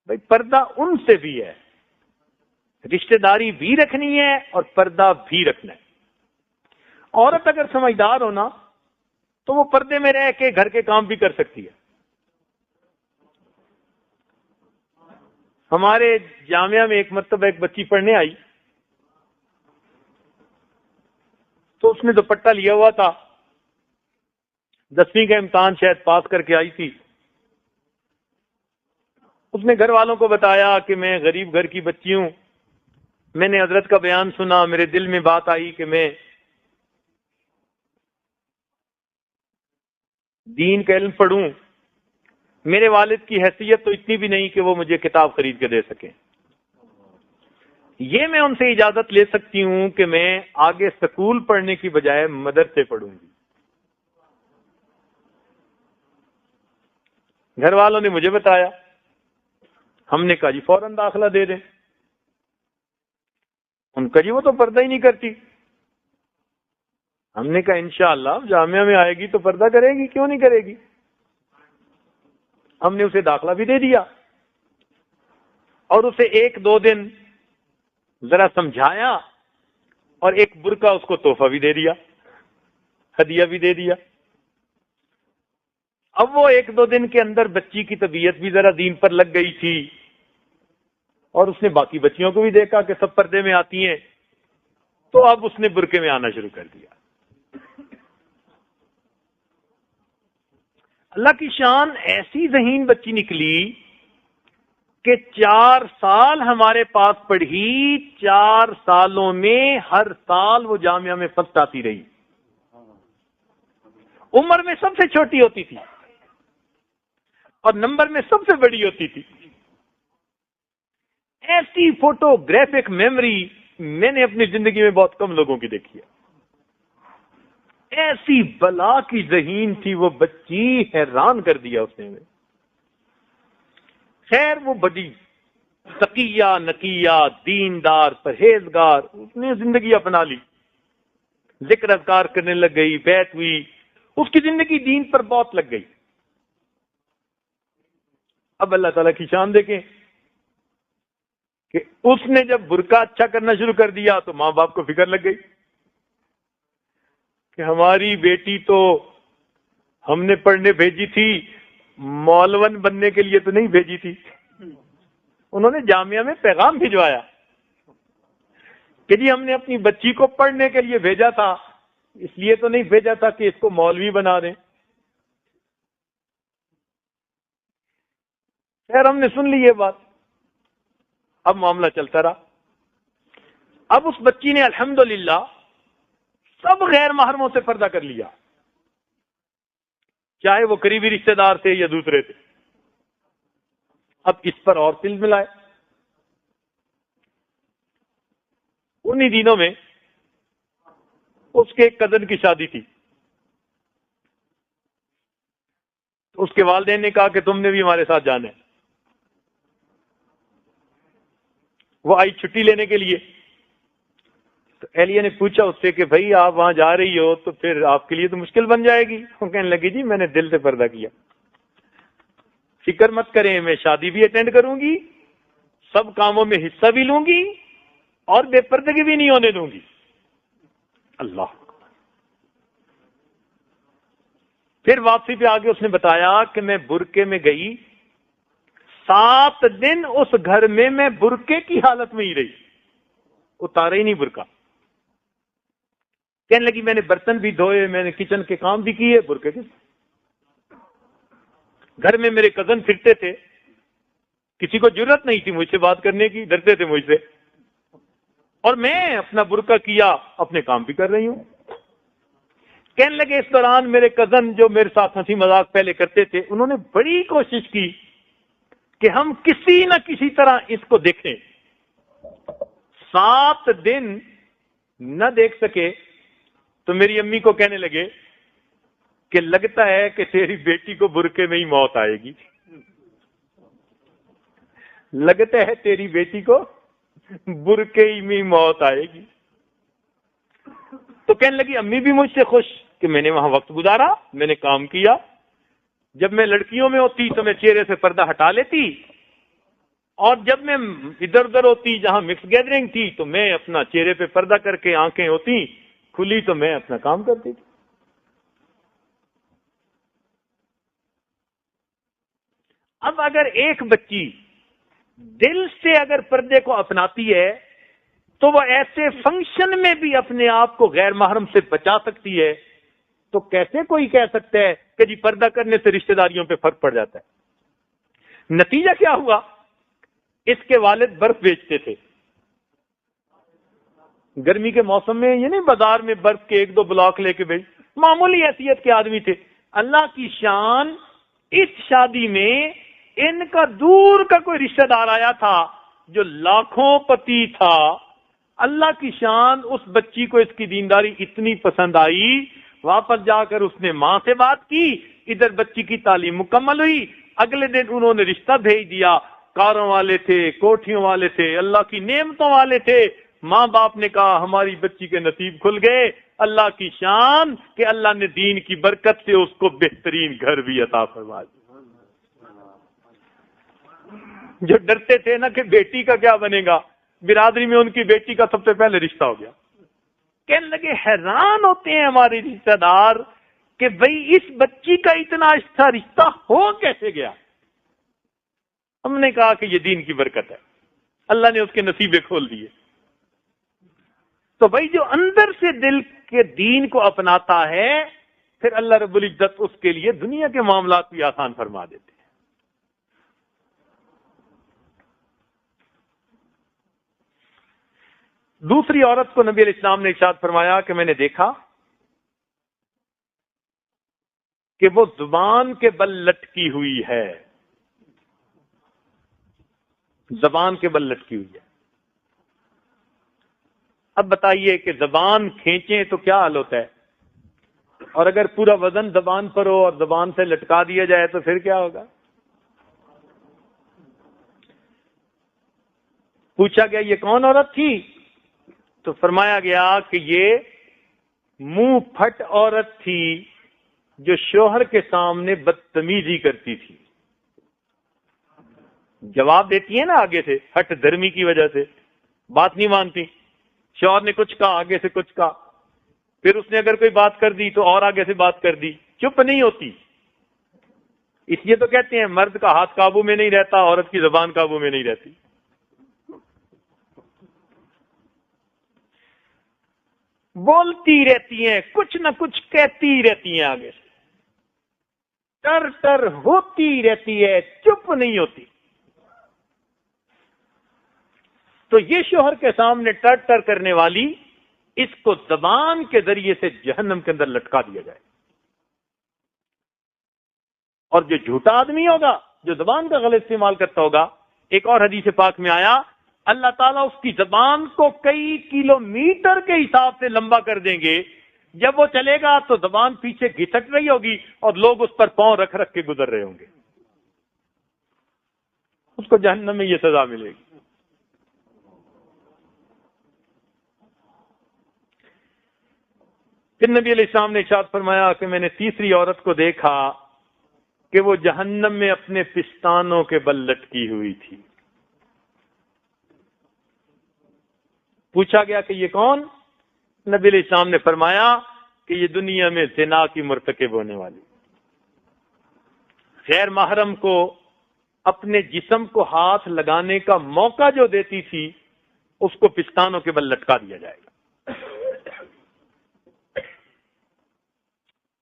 بھائی پردہ ان سے بھی ہے، رشتہ داری بھی رکھنی ہے اور پردہ بھی رکھنا ہے۔ عورت اگر سمجھدار ہونا تو وہ پردے میں رہ کے گھر کے کام بھی کر سکتی ہے۔ ہمارے جامعہ میں ایک مرتبہ ایک بچی پڑھنے آئی، تو اس نے دوپٹہ لیا ہوا تھا، 10ویں کا امتحان شاید پاس کر کے آئی تھی۔ اس نے گھر والوں کو بتایا کہ میں غریب گھر کی بچی ہوں، میں نے حضرت کا بیان سنا، میرے دل میں بات آئی کہ میں دین کا علم پڑھوں۔ میرے والد کی حیثیت تو اتنی بھی نہیں کہ وہ مجھے کتاب خرید کے دے سکیں، یہ میں ان سے اجازت لے سکتی ہوں کہ میں آگے سکول پڑھنے کی بجائے مدرسے پڑھوں گی۔ گھر والوں نے مجھے بتایا، ہم نے کہا جی فوراً داخلہ دے دیں۔ ان کا جی وہ تو پردہ ہی نہیں کرتی۔ ہم نے کہا انشاءاللہ جامعہ میں آئے گی تو پردہ کرے گی، کیوں نہیں کرے گی؟ ہم نے اسے داخلہ بھی دے دیا اور اسے 1-2 دن ذرا سمجھایا، اور ایک برقع اس کو تحفہ بھی دے دیا، ہدیہ بھی دے دیا۔ اب وہ 1-2 دن کے اندر بچی کی طبیعت بھی ذرا دین پر لگ گئی تھی، اور اس نے باقی بچیوں کو بھی دیکھا کہ سب پردے میں آتی ہیں، تو اب اس نے برقعے میں آنا شروع کر دیا۔ اللہ کی شان، ایسی ذہین بچی نکلی کہ 4 سال ہمارے پاس پڑھی، 4 سالوں میں ہر سال وہ جامعہ میں فرسٹ آتی رہی، عمر میں سب سے چھوٹی ہوتی تھی اور نمبر میں سب سے بڑی ہوتی تھی۔ ایسی فوٹوگرافک میموری میں نے اپنی زندگی میں بہت کم لوگوں کی دیکھی ہے۔ ایسی بلا کی ذہین تھی وہ بچی، حیران کر دیا اس نے۔ خیر وہ بڑی تقیہ نقیہ، دیندار، پرہیزگار، اس نے زندگی اپنا لی، ذکر اذکار کرنے لگ گئی، بیعت ہوئی، اس کی زندگی دین پر بہت لگ گئی۔ اب اللہ تعالیٰ کی شان دیکھیں کہ اس نے جب برقع اچھا کرنا شروع کر دیا تو ماں باپ کو فکر لگ گئی کہ ہماری بیٹی تو ہم نے پڑھنے بھیجی تھی، مولون بننے کے لیے تو نہیں بھیجی تھی۔ انہوں نے جامعہ میں پیغام بھجوایا کہ جی ہم نے اپنی بچی کو پڑھنے کے لیے بھیجا تھا، اس لیے تو نہیں بھیجا تھا کہ اس کو مولوی بنا دیں۔ خیر ہم نے سن لی یہ بات، اب معاملہ چلتا رہا۔ اب اس بچی نے الحمدللہ سب غیر محرموں سے پردہ کر لیا، چاہے وہ قریبی رشتہ دار تھے یا دوسرے تھے۔ اب اس پر اور تل ملائے۔ انہی دنوں میں اس کے ایک کزن کی شادی تھی، اس کے والدین نے کہا کہ تم نے بھی ہمارے ساتھ جانا ہے۔ وہ آئی چھٹی لینے کے لیے، تو اہلیہ نے پوچھا اس سے کہ بھائی آپ وہاں جا رہی ہو تو پھر آپ کے لیے تو مشکل بن جائے گی۔ وہ کہنے لگی جی میں نے دل سے پردہ کیا، فکر مت کریں، میں شادی بھی اٹینڈ کروں گی، سب کاموں میں حصہ بھی لوں گی، اور بے پردگی بھی نہیں ہونے دوں گی۔ اللہ پھر واپسی پہ آگے اس نے بتایا کہ میں برقعے میں گئی، 7 دن اس گھر میں میں برقعے کی حالت میں ہی رہی، اتارا ہی نہیں برقع۔ کہنے لگی میں نے برتن بھی دھوئے، میں نے کچن کے کام بھی کیے برقعے کے۔ گھر میں میرے کزن پھرتے تھے، کسی کو جرت نہیں تھی مجھ سے بات کرنے کی، ڈرتے تھے مجھ سے، اور میں اپنا برقع کیا، اپنے کام بھی کر رہی ہوں۔ کہنے لگے اس دوران میرے کزن جو میرے ساتھ ہنسی مذاق پہلے کرتے تھے، انہوں نے بڑی کوشش کی کہ ہم کسی نہ کسی طرح اس کو دیکھیں۔ 7 دن نہ دیکھ سکے تو میری امی کو کہنے لگے کہ لگتا ہے کہ تیری بیٹی کو برقعے میں ہی موت آئے گی، لگتا ہے تیری بیٹی کو برقعے میں ہی موت آئے گی۔ تو کہنے لگی امی بھی مجھ سے خوش کہ میں نے وہاں وقت گزارا، میں نے کام کیا۔ جب میں لڑکیوں میں ہوتی تو میں چہرے سے پردہ ہٹا لیتی، اور جب میں ادھر ادھر ہوتی جہاں مکس گیدرنگ تھی تو میں اپنا چہرے پہ پردہ کر کے، آنکھیں ہوتی کھلی تو میں اپنا کام کرتی تھی۔ اب اگر ایک بچی دل سے اگر پردے کو اپناتی ہے تو وہ ایسے فنکشن میں بھی اپنے آپ کو غیر محرم سے بچا سکتی ہے، تو کیسے کوئی کہہ سکتا ہے کہ جی پردہ کرنے سے رشتہ داریوں پہ فرق پڑ جاتا ہے؟ نتیجہ کیا ہوا؟ اس کے والد برف بیچتے تھے، گرمی کے موسم میں یہ نہیں بازار میں برف کے 1-2 بلاک لے کے بیچ، معمولی حیثیت کے آدمی تھے۔ اللہ کی شان، اس شادی میں ان کا دور کا کوئی رشتہ دار آیا تھا جو لاکھوں پتی تھا۔ اللہ کی شان، اس بچی کو اس کی دینداری اتنی پسند آئی، واپس جا کر اس نے ماں سے بات کی، ادھر بچی کی تعلیم مکمل ہوئی، اگلے دن انہوں نے رشتہ بھیج دیا۔ کاروں والے تھے، کوٹھیوں والے تھے، اللہ کی نعمتوں والے تھے۔ ماں باپ نے کہا ہماری بچی کے نصیب کھل گئے۔ اللہ کی شان کہ اللہ نے دین کی برکت سے اس کو بہترین گھر بھی عطا فرما دیا۔ جو ڈرتے تھے نا کہ بیٹی کا کیا بنے گا، برادری میں ان کی بیٹی کا سب سے پہلے رشتہ ہو گیا۔ کہنے لگے حیران ہوتے ہیں ہمارے رشتہ دار کہ بھئی اس بچی کا اتنا اچھا رشتہ ہو کیسے گیا۔ ہم نے کہا کہ یہ دین کی برکت ہے، اللہ نے اس کے نصیبے کھول دیے۔ تو بھائی جو اندر سے دل کے دین کو اپناتا ہے، پھر اللہ رب العزت اس کے لیے دنیا کے معاملات بھی آسان فرما دیتے ہیں۔ دوسری عورت کو نبی علیہ السلام نے ارشاد فرمایا کہ میں نے دیکھا کہ وہ زبان کے بل لٹکی ہوئی ہے، زبان کے بل لٹکی ہوئی ہے۔ اب بتائیے کہ زبان کھینچیں تو کیا حال ہوتا ہے، اور اگر پورا وزن زبان پر ہو اور زبان سے لٹکا دیا جائے تو پھر کیا ہوگا؟ پوچھا گیا یہ کون عورت تھی؟ تو فرمایا گیا کہ یہ منہ پھٹ عورت تھی جو شوہر کے سامنے بدتمیزی کرتی تھی۔ جواب دیتی ہے نا آگے سے، ہٹ دھرمی کی وجہ سے بات نہیں مانتی، شوہر نے کچھ کہا آگے سے کچھ کہا، پھر اس نے اگر کوئی بات کر دی تو اور آگے سے بات کر دی، چپ نہیں ہوتی۔ اس لیے تو کہتے ہیں مرد کا ہاتھ قابو میں نہیں رہتا، عورت کی زبان قابو میں نہیں رہتی۔ بولتی رہتی ہیں، کچھ نہ کچھ کہتی رہتی ہیں، آگے سے ٹر ٹر ہوتی رہتی ہے، چپ نہیں ہوتی۔ تو یہ شوہر کے سامنے ٹر ٹر کرنے والی، اس کو زبان کے ذریعے سے جہنم کے اندر لٹکا دیا جائے۔ اور جو جھوٹا آدمی ہوگا، جو زبان کا غلط استعمال کرتا ہوگا، ایک اور حدیث پاک میں آیا اللہ تعالیٰ اس کی زبان کو کئی کلومیٹر کے حساب سے لمبا کر دیں گے۔ جب وہ چلے گا تو زبان پیچھے گھسٹ رہی ہوگی اور لوگ اس پر پاؤں رکھ رکھ کے گزر رہے ہوں گے، اس کو جہنم میں یہ سزا ملے گی۔ پھر نبی علیہ السلام نے ارشاد فرمایا کہ میں نے تیسری عورت کو دیکھا کہ وہ جہنم میں اپنے پستانوں کے بل لٹکی ہوئی تھی۔ پوچھا گیا کہ یہ کون؟ نبی علیہ السلام نے فرمایا کہ یہ دنیا میں زنا کی مرتکب ہونے والی۔ غیر محرم کو اپنے جسم کو ہاتھ لگانے کا موقع جو دیتی تھی اس کو پستانوں کے بل لٹکا دیا جائے گا۔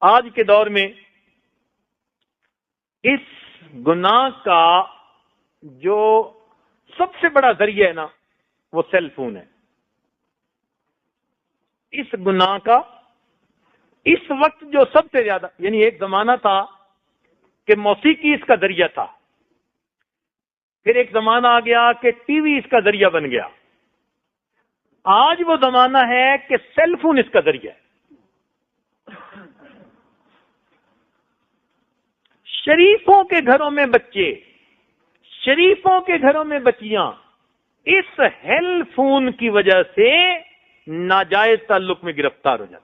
آج کے دور میں اس گناہ کا جو سب سے بڑا ذریعہ ہے نا وہ سیل فون ہے۔ اس گناہ کا اس وقت جو سب سے زیادہ، یعنی ایک زمانہ تھا کہ موسیقی اس کا ذریعہ تھا، پھر ایک زمانہ آ گیا کہ ٹی وی اس کا ذریعہ بن گیا، آج وہ زمانہ ہے کہ سیل فون اس کا ذریعہ ہے۔ شریفوں کے گھروں میں بچے، شریفوں کے گھروں میں بچیاں اس ہیل فون کی وجہ سے ناجائز تعلق میں گرفتار ہو جاتی،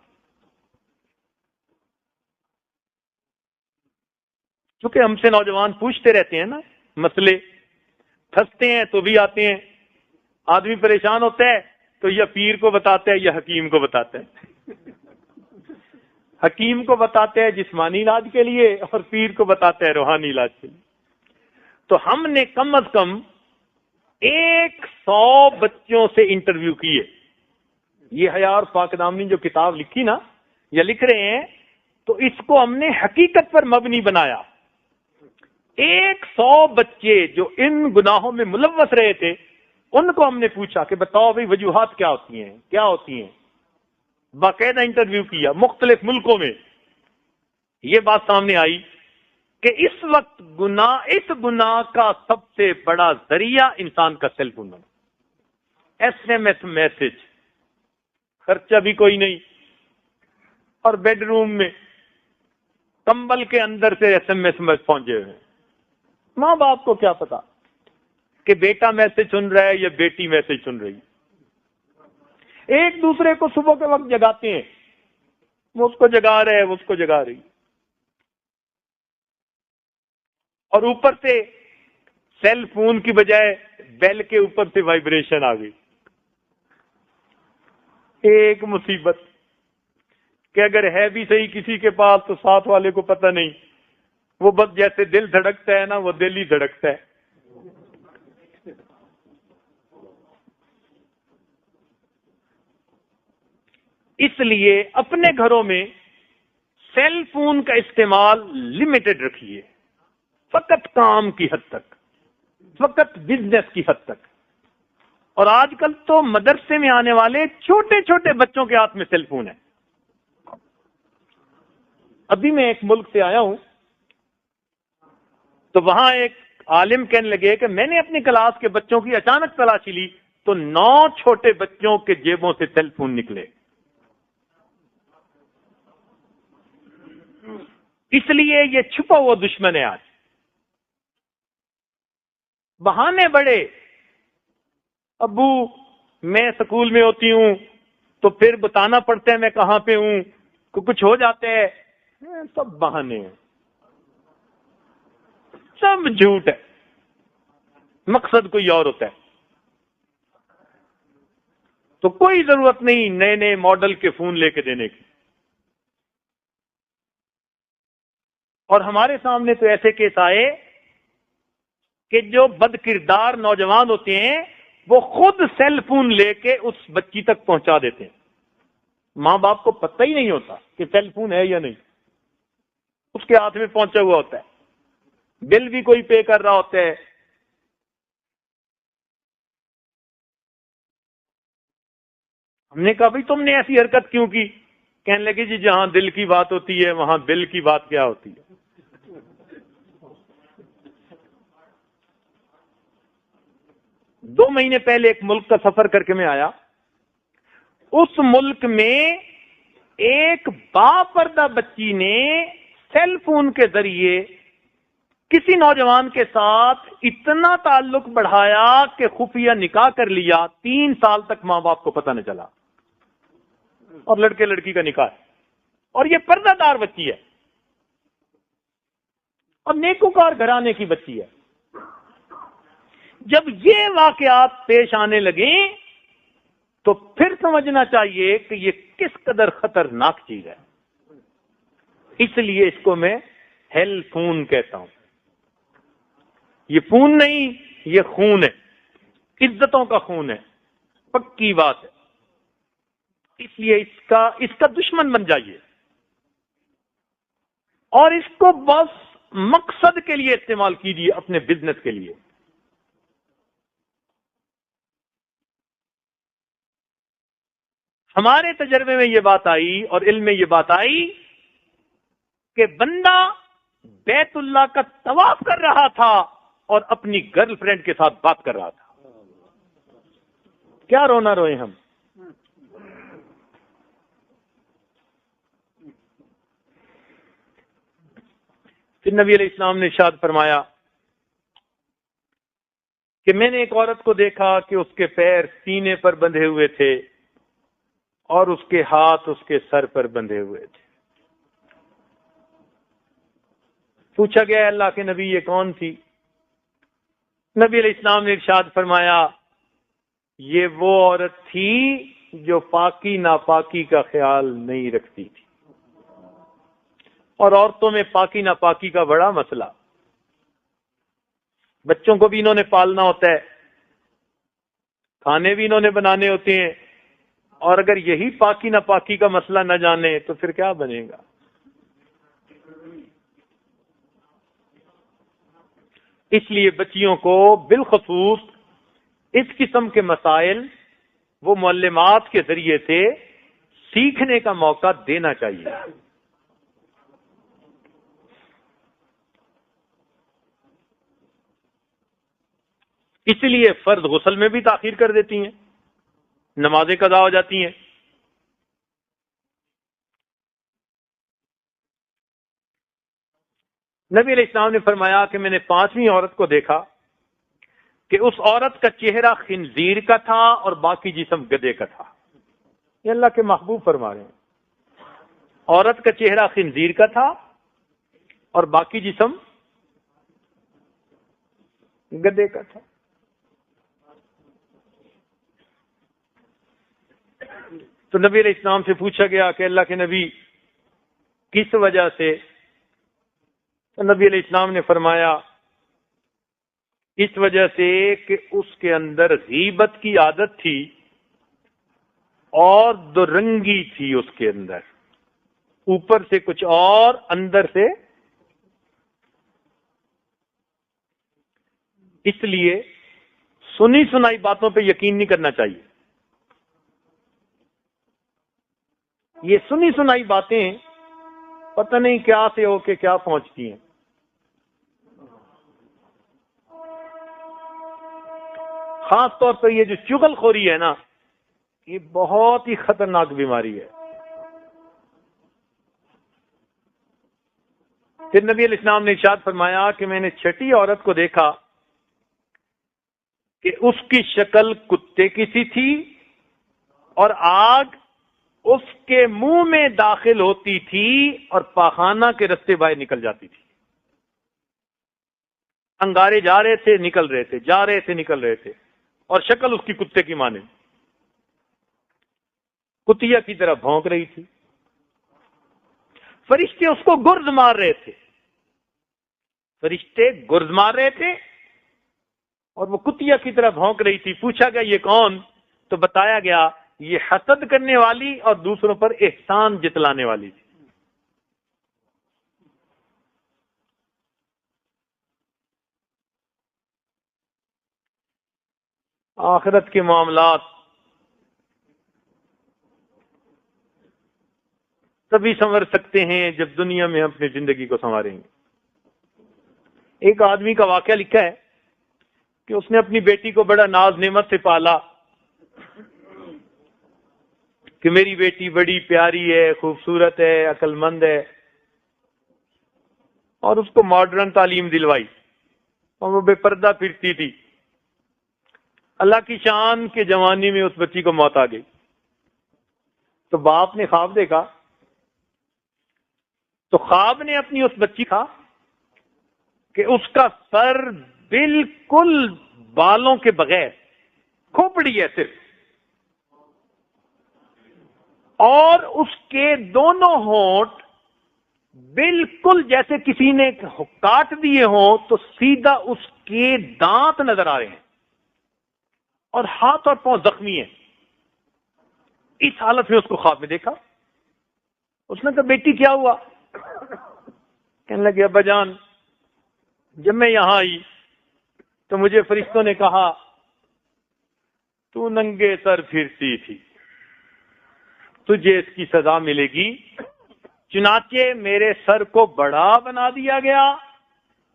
چونکہ ہم سے نوجوان پوچھتے رہتے ہیں نا مسئلے، پھنستے ہیں تو بھی آتے ہیں، آدمی پریشان ہوتا ہے تو یا پیر کو بتاتا ہے یا حکیم کو بتاتا ہے، حکیم کو بتاتے ہیں جسمانی علاج کے لیے اور پیر کو بتاتے ہیں روحانی علاج کے لیے۔ تو ہم نے کم از کم 100 بچوں سے انٹرویو کیے۔ یہ حیا اور پاک دامنی جو کتاب لکھی نا یا لکھ رہے ہیں تو اس کو ہم نے حقیقت پر مبنی بنایا۔ 100 بچے جو ان گناہوں میں ملوث رہے تھے ان کو ہم نے پوچھا کہ بتاؤ بھائی وجوہات کیا ہوتی ہیں، کیا ہوتی ہیں، باقاعدہ انٹرویو کیا مختلف ملکوں میں۔ یہ بات سامنے آئی کہ اس وقت اس گناہ کا سب سے بڑا ذریعہ انسان کا سیل فون بنا۔ SMS میسج، خرچہ بھی کوئی نہیں، اور بیڈ روم میں کمبل کے اندر سے SMS پہنچے ہوئے ہیں۔ ماں باپ کو کیا پتا کہ بیٹا میسج سن رہا ہے یا بیٹی میسج سن رہی ہے۔ ایک دوسرے کو صبح کے وقت جگاتے ہیں، وہ اس کو جگا رہے ہیں، وہ اس کو جگا رہی، اور اوپر سے سیل فون کی بجائے بیل کے اوپر سے وائبریشن آ گئی۔ ایک مصیبت کہ اگر ہے بھی صحیح کسی کے پاس تو ساتھ والے کو پتہ نہیں، وہ بس جیسے دل دھڑکتا ہے نا وہ دل ہی دھڑکتا ہے۔ اس لیے اپنے گھروں میں سیل فون کا استعمال لمیٹڈ رکھیے، فقط کام کی حد تک، فقط بزنس کی حد تک۔ اور آج کل تو مدرسے میں آنے والے چھوٹے چھوٹے بچوں کے ہاتھ میں سیل فون ہے۔ ابھی میں ایک ملک سے آیا ہوں تو وہاں ایک عالم کہنے لگے کہ میں نے اپنی کلاس کے بچوں کی اچانک تلاشی لی تو 9 چھوٹے بچوں کے جیبوں سے سیل فون نکلے۔ اس لیے یہ چھپا ہوا دشمن ہے۔ آج بہانے بڑے، ابو میں سکول میں ہوتی ہوں تو پھر بتانا پڑتا ہے میں کہاں پہ ہوں، کچھ ہو جاتا ہے، سب بہانے ہیں، سب جھوٹ ہے، مقصد کوئی اور ہوتا ہے۔ تو کوئی ضرورت نہیں نئے نئے ماڈل کے فون لے کے دینے کی۔ اور ہمارے سامنے تو ایسے کیس آئے کہ جو بد کردار نوجوان ہوتے ہیں وہ خود سیل فون لے کے اس بچی تک پہنچا دیتے ہیں، ماں باپ کو پتہ ہی نہیں ہوتا کہ سیل فون ہے یا نہیں، اس کے ہاتھ میں پہنچا ہوا ہوتا ہے، بل بھی کوئی پے کر رہا ہوتا ہے۔ ہم نے کہا بھائی تم نے ایسی حرکت کیوں کی؟ کہنے لگے جی جہاں دل کی بات ہوتی ہے وہاں بل کی بات کیا ہوتی ہے۔ 2 مہینے پہلے ایک ملک کا سفر کر کے میں آیا، اس ملک میں ایک باپردہ بچی نے سیل فون کے ذریعے کسی نوجوان کے ساتھ اتنا تعلق بڑھایا کہ خفیہ نکاح کر لیا، 3 سال تک ماں باپ کو پتہ نہ چلا، اور لڑکے لڑکی کا نکاح ہے، اور یہ پردہ دار بچی ہے اور نیکوکار گھرانے کی بچی ہے۔ جب یہ واقعات پیش آنے لگے تو پھر سمجھنا چاہیے کہ یہ کس قدر خطرناک چیز ہے۔ اس لیے اس کو میں ہیل فون کہتا ہوں۔ یہ پون نہیں، یہ خون ہے، عزتوں کا خون ہے، پکی بات ہے. اس لیے اس کا دشمن بن جائیے اور اس کو بس مقصد کے لیے استعمال کیجیے، اپنے بزنس کے لیے. ہمارے تجربے میں یہ بات آئی اور علم میں یہ بات آئی کہ بندہ بیت اللہ کا طواف کر رہا تھا اور اپنی گرل فرینڈ کے ساتھ بات کر رہا تھا. کیا رونا روئے ہم. پھر نبی علیہ السلام نے ارشاد فرمایا کہ میں نے ایک عورت کو دیکھا کہ اس کے پیر سینے پر بندھے ہوئے تھے اور اس کے ہاتھ اس کے سر پر بندھے ہوئے تھے. پوچھا گیا اللہ کے نبی یہ کون تھی؟ نبی علیہ السلام نے ارشاد فرمایا یہ وہ عورت تھی جو پاکی ناپاکی کا خیال نہیں رکھتی تھی. اور عورتوں میں پاکی ناپاکی کا بڑا مسئلہ. بچوں کو بھی انہوں نے پالنا ہوتا ہے، کھانے بھی انہوں نے بنانے ہوتے ہیں، اور اگر یہی پاکی ناپاکی کا مسئلہ نہ جانے تو پھر کیا بنے گا؟ اس لیے بچیوں کو بالخصوص اس قسم کے مسائل وہ معلمات کے ذریعے سے سیکھنے کا موقع دینا چاہیے. اس لیے فرض غسل میں بھی تاخیر کر دیتی ہیں، نمازیں قضا ہو جاتی ہیں. نبی علیہ السلام نے فرمایا کہ میں نے 5ویں عورت کو دیکھا کہ اس عورت کا چہرہ خنزیر کا تھا اور باقی جسم گدھے کا تھا. یہ اللہ کے محبوب فرما رہے ہیں. عورت کا چہرہ خنزیر کا تھا اور باقی جسم گدھے کا تھا. تو نبی علیہ السلام سے پوچھا گیا کہ اللہ کے نبی کس وجہ سے؟ تو نبی علیہ السلام نے فرمایا اس وجہ سے کہ اس کے اندر غیبت کی عادت تھی اور دو رنگی تھی اس کے اندر، اوپر سے کچھ اور اندر سے. اس لیے سنی سنائی باتوں پہ یقین نہیں کرنا چاہیے. یہ سنی سنائی باتیں پتہ نہیں کیا سے ہو کے کیا پہنچتی ہیں. خاص طور پر یہ جو چغل خوری ہے نا، یہ بہت ہی خطرناک بیماری ہے. پھر نبی علیہ السلام نے ارشاد فرمایا کہ میں نے 6ٹھی عورت کو دیکھا کہ اس کی شکل کتے کی سی تھی اور آگ اس کے منہ میں داخل ہوتی تھی اور پاخانہ کے رستے باہر نکل جاتی تھی. انگارے جا رہے تھے نکل رہے تھے، جا رہے تھے نکل رہے تھے، اور شکل اس کی کتے کی مانند کتیا کی طرح بھونک رہی تھی. فرشتے اس کو گرز مار رہے تھے، فرشتے گرز مار رہے تھے اور وہ کتیا کی طرح بھونک رہی تھی. پوچھا گیا یہ کون؟ تو بتایا گیا یہ حسد کرنے والی اور دوسروں پر احسان جتلانے والی تھی. آخرت کے معاملات تبھی سنور سکتے ہیں جب دنیا میں ہم اپنی زندگی کو سنواریں گے. ایک آدمی کا واقعہ لکھا ہے کہ اس نے اپنی بیٹی کو بڑا ناز نعمت سے پالا کہ میری بیٹی بڑی پیاری ہے، خوبصورت ہے، عقل مند ہے، اور اس کو ماڈرن تعلیم دلوائی اور وہ بے پردہ پھرتی تھی. اللہ کی شان کے جوانی میں اس بچی کو موت آ گئی. تو باپ نے خواب دیکھا، تو خواب نے اپنی اس بچی کا کہ اس کا سر بالکل بالوں کے بغیر، کھوپڑی ہے صرف، اور اس کے دونوں ہونٹ بالکل جیسے کسی نے کاٹ دیے ہوں تو سیدھا اس کے دانت نظر آ رہے ہیں اور ہاتھ اور پاؤں زخمی ہیں. اس حالت میں اس کو خواب میں دیکھا. اس نے کہا بیٹی کیا ہوا؟ کہنے لگے ابا جان جب میں یہاں آئی تو مجھے فرشتوں نے کہا تو ننگے سر پھرتی تھی، تجھے اس کی سزا ملے گی. چنانچہ میرے سر کو بڑا بنا دیا گیا،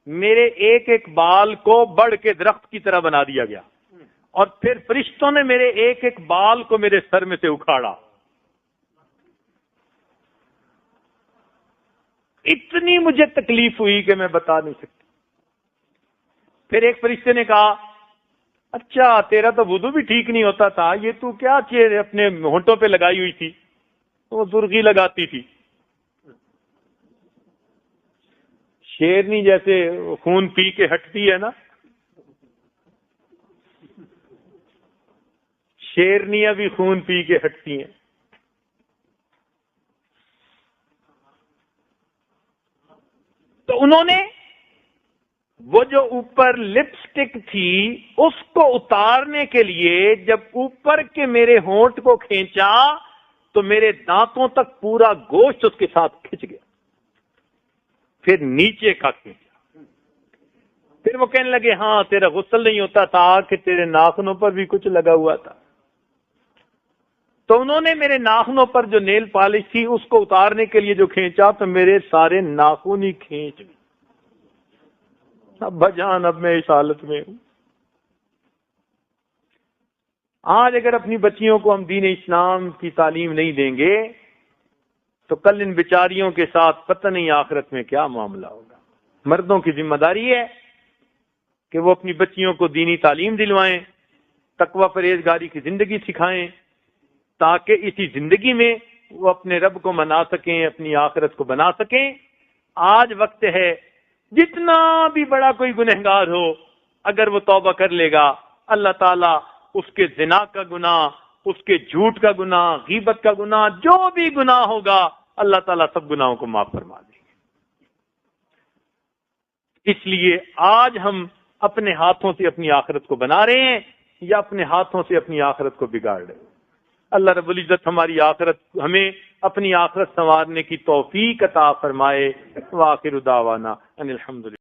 میرے ایک ایک بال کو بڑھ کے درخت کی طرح بنا دیا گیا، اور پھر فرشتوں نے میرے ایک ایک بال کو میرے سر میں سے اکھاڑا. اتنی مجھے تکلیف ہوئی کہ میں بتا نہیں سکتی. پھر ایک فرشتے نے کہا اچھا تیرا تو وضو بھی ٹھیک نہیں ہوتا تھا، یہ تو کیا چیز اپنے ہونٹوں پہ لگائی ہوئی تھی؟ وہ سرخی لگاتی تھی. شیرنی جیسے خون پی کے ہٹتی ہے نا، شیرنیاں بھی خون پی کے ہٹتی ہیں. تو انہوں نے وہ جو اوپر لپسٹک تھی اس کو اتارنے کے لیے جب اوپر کے میرے ہونٹ کو کھینچا تو میرے دانتوں تک پورا گوشت اس کے ساتھ کھچ گیا. پھر نیچے کا کھینچا. پھر وہ کہنے لگے ہاں تیرا غسل نہیں ہوتا تھا کہ تیرے ناخنوں پر بھی کچھ لگا ہوا تھا. تو انہوں نے میرے ناخنوں پر جو نیل پالش تھی اس کو اتارنے کے لیے جو کھینچا تو میرے سارے ناخن ہی کھینچ گئے. ابا جان اب میں اس حالت میں ہوں. آج اگر اپنی بچیوں کو ہم دین اسلام کی تعلیم نہیں دیں گے تو کل ان بیچاریوں کے ساتھ پتہ نہیں آخرت میں کیا معاملہ ہوگا. مردوں کی ذمہ داری ہے کہ وہ اپنی بچیوں کو دینی تعلیم دلوائیں، تقوی پرہیزگاری کی زندگی سکھائیں، تاکہ اسی زندگی میں وہ اپنے رب کو منا سکیں، اپنی آخرت کو بنا سکیں. آج وقت ہے جتنا بھی بڑا کوئی گنہگار ہو اگر وہ توبہ کر لے گا اللہ تعالیٰ اس کے زنا کا گناہ، اس کے جھوٹ کا گناہ، غیبت کا گناہ، جو بھی گناہ ہوگا اللہ تعالیٰ سب گناہوں کو معاف فرما دیں گے. اس لیے آج ہم اپنے ہاتھوں سے اپنی آخرت کو بنا رہے ہیں یا اپنے ہاتھوں سے اپنی آخرت کو بگاڑ رہے ہیں. اللہ رب العزت ہماری آخرت، ہمیں اپنی آخرت سنوارنے کی توفیق عطا فرمائے. وآخر دعوانا ان الحمدللہ.